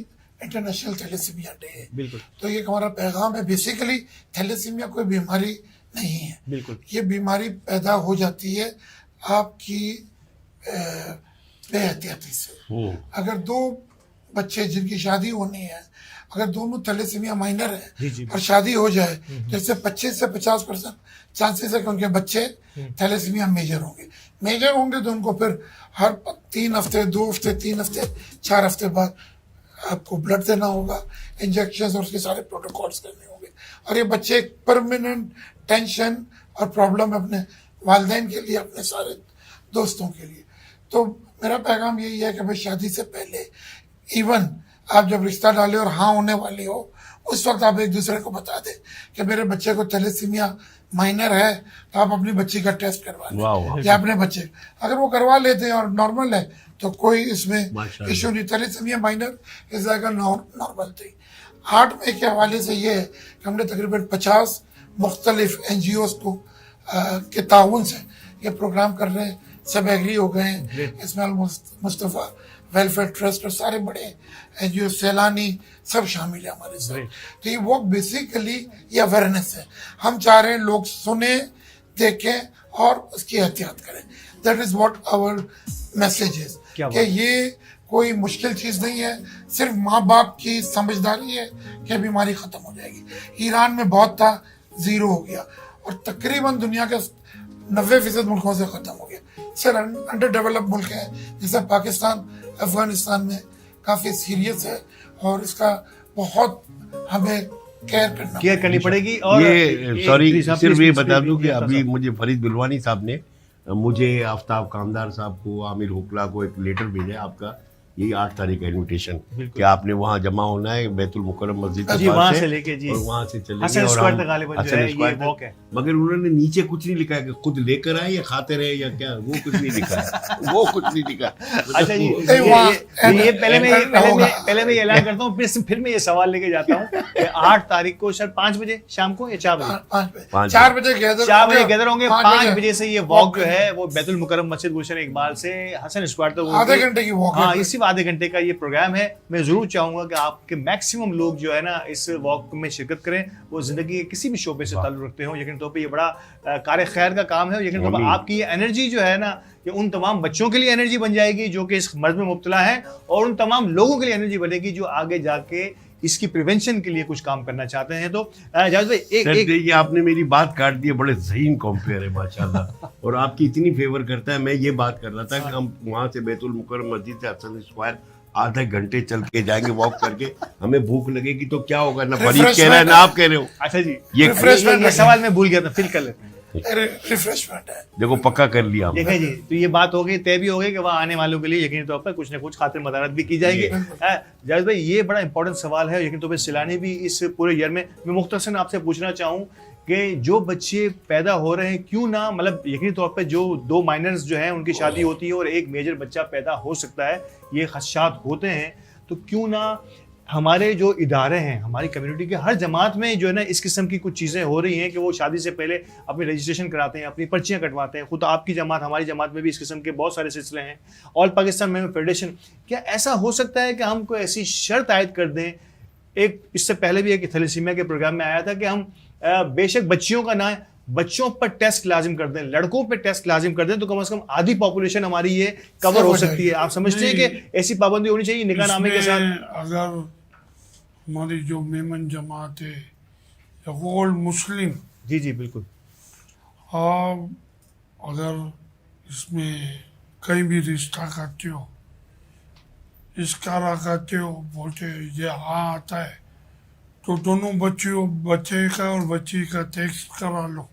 S4: इंटरनेशनल थैलेसीमिया डे है।
S1: बिल्कुल।
S4: तो ये हमारा पैगाम है। बेसिकली थैलेसीमिया कोई बीमारी नहीं है।
S1: बिल्कुल।
S4: ये बीमारी पैदा हो जाती है आपकी बेहतियाती से। अगर दो बच्चे जिनकी शादी होनी है, अगर दोनों थैलेसीमिया माइनर है और शादी हो जाए, जैसे 25 से 50% चांसेस है कि उनके बच्चे थैलेसीमिया मेजर होंगे तो उनको फिर हर 3 हफ्ते 2 हफ्ते 3 हफ्ते 4 हफ्ते बाद आपको ब्लड देना होगा, इंजेक्शन और उसके सारे प्रोटोकॉल्स करने होंगे। और ये बच्चे एक परमानेंट टेंशन और प्रॉब्लम है अपने वालिदैन के लिए, अपने सारे दोस्तों के लिए। तो मेरा पैगाम यही है कि भाई शादी से पहले इवन आप जब रिश्ता डाले और हाँ होने वाली हो, उस वक्त आप एक दूसरे को बता दें कि मेरे बच्चे को थैलेसीमिया माइनर है, तो आप अपनी बच्ची का टेस्ट करवा लें या अपने बच्चे, अगर वो करवा लेते हैं और नॉर्मल है तो कोई इसमें इशू नहीं। Thalassemia minor is like a normal thing. 8 मई के हवाले से ये है कि हमने तकरीबन 50 मुख्तलिफ NGOs को के ताउन से ये प्रोग्राम कर रहे हैं, सब एग्री हो गए हैं। इसमें मुस्तफ़ा वेलफेयर ट्रस्ट और सारे बड़े NGO सैलानी सब शामिल है हमारे साथ। तो ये वॉक बेसिकली ये अवेयरनेस है। हम चाह रहे हैं लोग सुने, देखें और उसकी एहतियात करें। That is what our message is कि ये कोई मुश्किल चीज नहीं है, सिर्फ माँ बाप की समझदारी है कि बीमारी खत्म हो जाएगी। ईरान में बहुत था, 0 हो गया, और तकरीबन दुनिया के 90% मुल्कों से खत्म हो गया। सर अंडर डेवलप मुल्क है जैसे पाकिस्तान, अफगानिस्तान में काफी सीरियस है और इसका बहुत हमें केयर करनी
S1: पड़ेगी। और
S2: ये सॉरी सिर्फ ये बता दूं कि अभी मुझे फरीद बिलवानी साहब ने मुझे आफ्ताब कामदार साहब को, आमिर हुकला को एक लेटर भेजा है आपका, यही 8 तारीख का इन्विटेशन कि आपने वहाँ जमा होना है बैतुल मुकर्रम मस्जिद के पास से लेके जी, और वहाँ से चलेंगे
S1: हसन स्क्वायर तक गालिबन जो है ये वॉक है।
S2: मगर उन्होंने नीचे कुछ नहीं लिखा है कि खुद लेकर आए या खाते रहे या क्या, वो कुछ नहीं लिखा है। वो कुछ नहीं लिखा।
S1: अच्छा जी, ये पहले मैं ये ऐलान करता हूँ, फिर मैं ये सवाल लेके जाता हूँ कि 8 तारीख को शायद 5 बजे शाम को या 4 बजे
S4: 4 बजे
S1: गैदर होंगे। 5 बजे से ये वॉक जो है वो बैतुल मुकर्रम मस्जिद गुलशन इकबाल से हसन स्क्वायर तक
S4: आधे घंटे की वॉक।
S1: हाँ, इसी आधे घंटे का ये प्रोग्राम है। मैं जरूर चाहूंगा कि आपके मैक्सिमम लोग जो है ना इस वॉक में शिरकत करें, वो जिंदगी के किसी भी शोबे से ताल्लुक रखते हो। यकीन तौर पे ये बड़ा कार्य खैर का काम है। यकीन तौर पे आपकी ये एनर्जी जो है ना, ये उन तमाम बच्चों के लिए एनर्जी बन जाएगी जो कि इस मर्ज में मुब्तला है, और उन तमाम लोगों के लिए एनर्जी बनेगी जो आगे जाके इसकी प्रिवेंशन के लिए कुछ काम करना चाहते हैं। तो जावेद भाई
S2: ये आपने मेरी बात काट दी है, बड़े ज़हीन कॉम्पेयर है माशाल्लाह। और आपकी इतनी फेवर करता है। मैं ये बात कर रहा था कि हम वहाँ से बैतुल मुकर्रम मस्जिद से हसन स्क्वायर आधे घंटे चल के जाएंगे वॉक करके, हमें भूख लगेगी तो क्या होगा, ना फरीद कह रहा है ना आप कह रहे हो।
S1: अच्छा जी,
S2: ये
S1: सवाल मैं भूल गया था, फिर कर लेते हैं।
S4: रिफ्रेशमेंट है,
S2: देखो पक्का कर लिया
S1: देखिए जी। तो ये बात हो गई, तय भी हो गई कि वहाँ आने वालों के लिए यकीनी तौर पर कुछ ना कुछ खातिर मदारत भी की जाएगी। जावेद भाई ये बड़ा इंपॉर्टेंट सवाल है, यकीनी तौर पर सैलानी भी इस पूरे ईयर में। मैं मुख्तसर आपसे पूछना चाहूँ कि जो बच्चे पैदा हो रहे हैं, क्यों ना, मतलब यकीनी तौर पे जो 2 माइनर्स जो हैं उनकी शादी होती है और एक मेजर बच्चा पैदा हो सकता है, ये खदशात होते हैं, तो क्यों ना हमारे जो इदारे हैं, हमारी कम्युनिटी के हर जमात में जो है ना इस किस्म की कुछ चीज़ें हो रही हैं कि वो शादी से पहले अपनी रजिस्ट्रेशन कराते हैं, अपनी पर्चियाँ कटवाते हैं। खुद आपकी जमात, हमारी जमात में भी इस किस्म के बहुत सारे सिलसिले हैं। ऑल पाकिस्तान मेमो फेडरेशन, क्या ऐसा हो सकता है कि हम कोई ऐसी शर्त आयद कर दें? एक इससे पहले भी एक थैलेसीमिया के प्रोग्राम में आया था कि हम बेशक बच्चियों का ना, बच्चों पर टेस्ट लाजिम कर दें, लड़कों पर टेस्ट लाजिम कर दें, तो कम से कम आधी पॉपुलेशन हमारी ये कवर हो सकती है। आप समझते हैं कि ऐसी पाबंदी होनी चाहिए निकाह नामे के साथ?
S5: अगर हमारी जो मेमन जमात है या गोल मुस्लिम,
S1: जी जी बिल्कुल,
S5: आप अगर इसमें कहीं भी रिश्ता करते हो, इसकारा करते हो, बोलते ये हाँ आता है, तो दोनों बच्चे का और बच्ची का टेस्ट करा लो।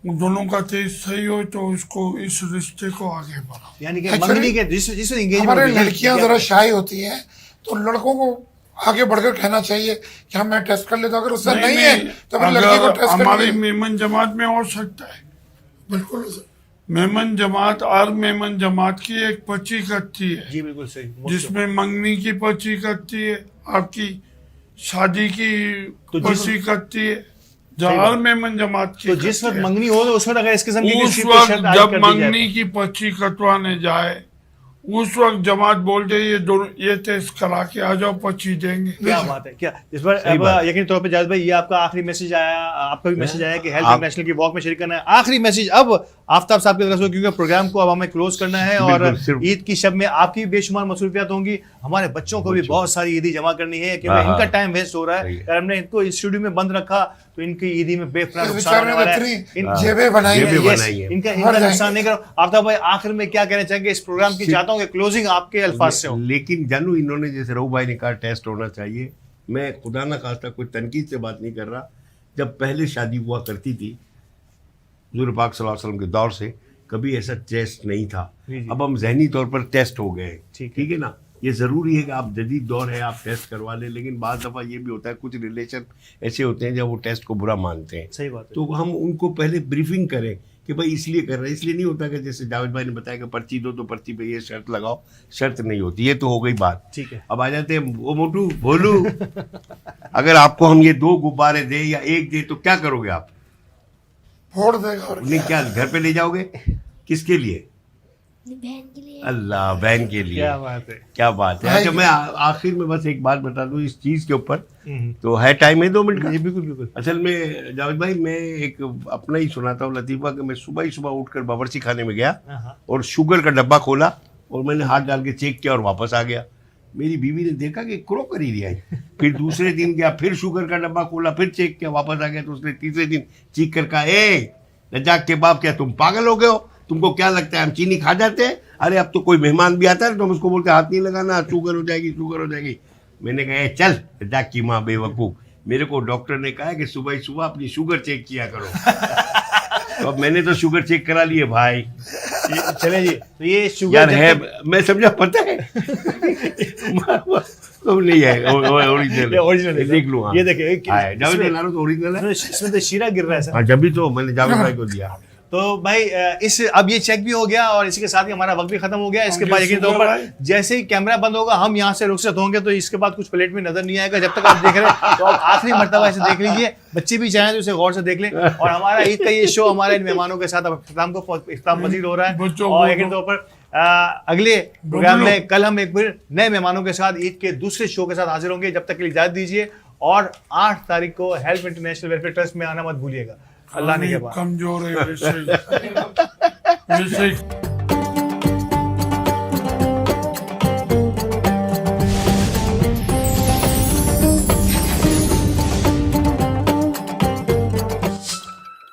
S5: उन दोनों का टेस्ट सही हो तो उसको इस रिश्ते को आगे बढ़ाओ।
S1: यानी कि
S4: Actually,
S1: मंगनी के जिसमें एंगेजमेंट
S4: हमारे लड़कियां जरा शाय होती हैं, तो लड़कों को आगे बढ़कर कहना चाहिए कि हाँ मैं टेस्ट कर लेता हूँ, अगर उससे नहीं है तो फिर लड़की को टेस्ट
S5: हमारी
S4: कर।
S5: मेमन जमात में हो सकता है।
S4: बिल्कुल
S5: मेमन जमात और मेमन जमात की एक पर्ची कटती है,
S1: जी बिल्कुल सही,
S5: जिसमें मंगनी की पर्ची कटती है, आपकी शादी की
S1: तो
S5: पर्ची कटती है, जहाँ मेमन जमात की
S1: तो जिस वक्त
S5: कटती है।
S1: मंगनी हो तो उस वक्त अगर इस किस्म की
S5: उस
S1: किसी पे
S5: वक्त
S1: शर्त आयद
S5: जब
S1: कर दी जाए
S5: मंगनी की पर्ची कटवाने जाए, उस वक्त जमात बोलते ये दोनों ये टेस्ट करा के आ जाओ, पर्ची देंगे।
S1: क्या बात है, क्या इस पर
S2: सही
S1: अब
S2: बात है।
S1: यकीनी तौर पे जावेद भाई ये आपका आखिरी मैसेज आया, आपका भी मैसेज आया कि हेल्थ
S2: आप-
S1: इंटरनेशनल की वॉक में शरीक करना है, आखिरी मैसेज अब आफ्ताब साहब की तरफ से, क्योंकि प्रोग्राम को अब हमें क्लोज करना है और
S2: बिल्कुल, सिर्फ-
S1: ईद की शब में आपकी भी बेशुमार मसरूफियत होंगी, हमारे बच्चों को भी बहुत सारी ईदी जमा करनी है, क्योंकि
S2: हाँ,
S1: इनका
S2: हाँ।
S1: टाइम वेस्ट हो रहा
S2: सही
S1: है।
S2: है।
S1: अगर हमने इनको इस स्टूडियो में बंद रखा तो इनकी ईदी में बेफना
S4: इस
S1: नुकसान
S4: विचार
S1: होने
S4: में
S1: वाला है।
S4: इतनी
S1: इन-
S4: जेबें बनाई
S2: जेबें
S4: हैं।
S1: Yes,
S2: बनाई है।
S1: इनका
S4: मर
S1: इनका
S4: जाएंगे।
S1: नुकसान नहीं करो। आफ्ताब भाई आखिर में क्या कहना चाहेंगे इस प्रोग्राम की? चाहता हूँ कि क्लोजिंग आपके अल्फाज से हो।
S2: लेकिन जानू इन्होंने जैसे रहू भाई ने कहा टेस्ट होना चाहिए, मैं खुदा ना खास्ता कोई तनकीद से बात नहीं कर रहा। जब पहले शादी हुआ करती थी हुज़ूर पाक सल्लल्लाहु अलैहि वसल्लम के दौर से कभी ऐसा टेस्ट नहीं था।
S1: जी, जी।
S2: अब हम जहनी तौर पर टेस्ट हो गए हैं,
S1: ठीक है।
S2: ठीक है ना। ये ज़रूरी है कि आप जदीद दौर है आप टेस्ट करवा लें, लेकिन बाद दफ़ा ये भी होता है कुछ रिलेशन ऐसे होते हैं जब वो टेस्ट को बुरा मानते हैं।
S1: सही बात है।
S2: तो हम उनको पहले ब्रीफिंग करें कि भाई इसलिए कर रहे हैं, इसलिए नहीं होता कि जैसे जावेद भाई ने बताया कि पर्ची दो तो पर्ची पे ये शर्त लगाओ, शर्त नहीं होती। ये तो हो गई बात।
S1: ठीक है।
S2: अब आ जाते हैं वो मोटू बोलू अगर आपको हम ये 2 गुब्बारे दे या 1 दे तो क्या करोगे आप?
S4: फोड़ देगा और
S2: उन्हें क्या घर पे ले जाओगे? किसके लिए?
S3: बहन के लिए।
S2: अल्लाह, बहन के लिए।
S1: क्या बात है।
S2: क्या बात है।
S4: भाई-
S2: अच्छा मैं आखिर में बस एक बात बता दूं इस चीज के ऊपर,
S1: हम्म।
S2: तो है टाइम है 2 मिनट का?
S1: जी बिल्कुल बिल्कुल।
S2: असल में जावेद भाई मैं एक अपना ही सुनाता हूँ लतीफ़ा कि मैं सुबह ही सुबह उठकर बावर्ची खाने में गया
S1: हाँ।
S2: और शुगर का डब्बा खोला और मैंने हाथ डाल के चेक किया और वापस आ गया। मेरी बीवी ने देखा कि क्रोकरी नहीं आई। फिर दूसरे दिन गया, फिर शुगर का डब्बा खोला, फिर चेक किया, वापस आ गया। तो उसने तीसरे दिन चीख कर कहा, ए रजाक के बाप, क्या तुम पागल हो गए हो? तुमको क्या लगता है हम चीनी खा जाते हैं? अरे अब तो कोई मेहमान भी आता है तो हम उसको बोलते हाथ नहीं लगाना, शुगर हो जाएगी, शुगर हो जाएगी। मैंने कहा "ए, चल रजाक की माँ बेवकूफ़, मेरे को डॉक्टर ने कहा है कि सुबह ही सुबह अपनी शुगर चेक किया करो। तो अब मैंने तो शुगर चेक करा लिए भाई।
S1: चले जी, तो ये शुगर
S2: यार
S1: जब
S2: है,
S1: तक-
S2: मैं समझा, पता है तो नहीं है ओरिजिनल
S1: ये original है।
S2: देख लो। हाँ
S1: ये देखिए,
S2: जावेद
S1: इसमें-
S2: नारो तो ओरिजिनल है।
S1: इसमें तो शीरा गिर रहा है सर।
S2: हाँ जब भी तो मैंने जावेद भाई को दिया।
S1: तो भाई इस अब ये चेक भी हो गया और इसी के साथ ही हमारा वक्त भी खत्म हो गया। इसके
S5: ये
S1: बाद यकीन तौर
S5: शुगर
S1: पर
S5: भाई।
S1: जैसे ही कैमरा बंद होगा हम यहाँ से रुखसत होंगे तो इसके बाद कुछ प्लेट में नजर नहीं आएगा। जब तक आप देख रहे हैं तो आप आखिरी मर्तबा इसे देख लीजिए, बच्चे भी चाहें तो इसे गौर से देख लें। और हमारा ईद का ये शो हमारे इन मेहमानों के साथ अब इख्तिताम पजीर हो रहा है।
S5: बच्चों
S1: और
S5: को
S1: यकीन तौर पर अगले प्रोग्राम में कल हम एक फिर नए मेहमानों के साथ ईद के दूसरे शो के साथ हाजिर होंगे। जब तक के लिए इजाजत दीजिए और 8 तारीख को हेल्प इंटरनेशनल वेलफेयर ट्रस्ट में आना मत भूलिएगा। अल्लाह ने के बाद
S5: कमजोर है वैसे वैसे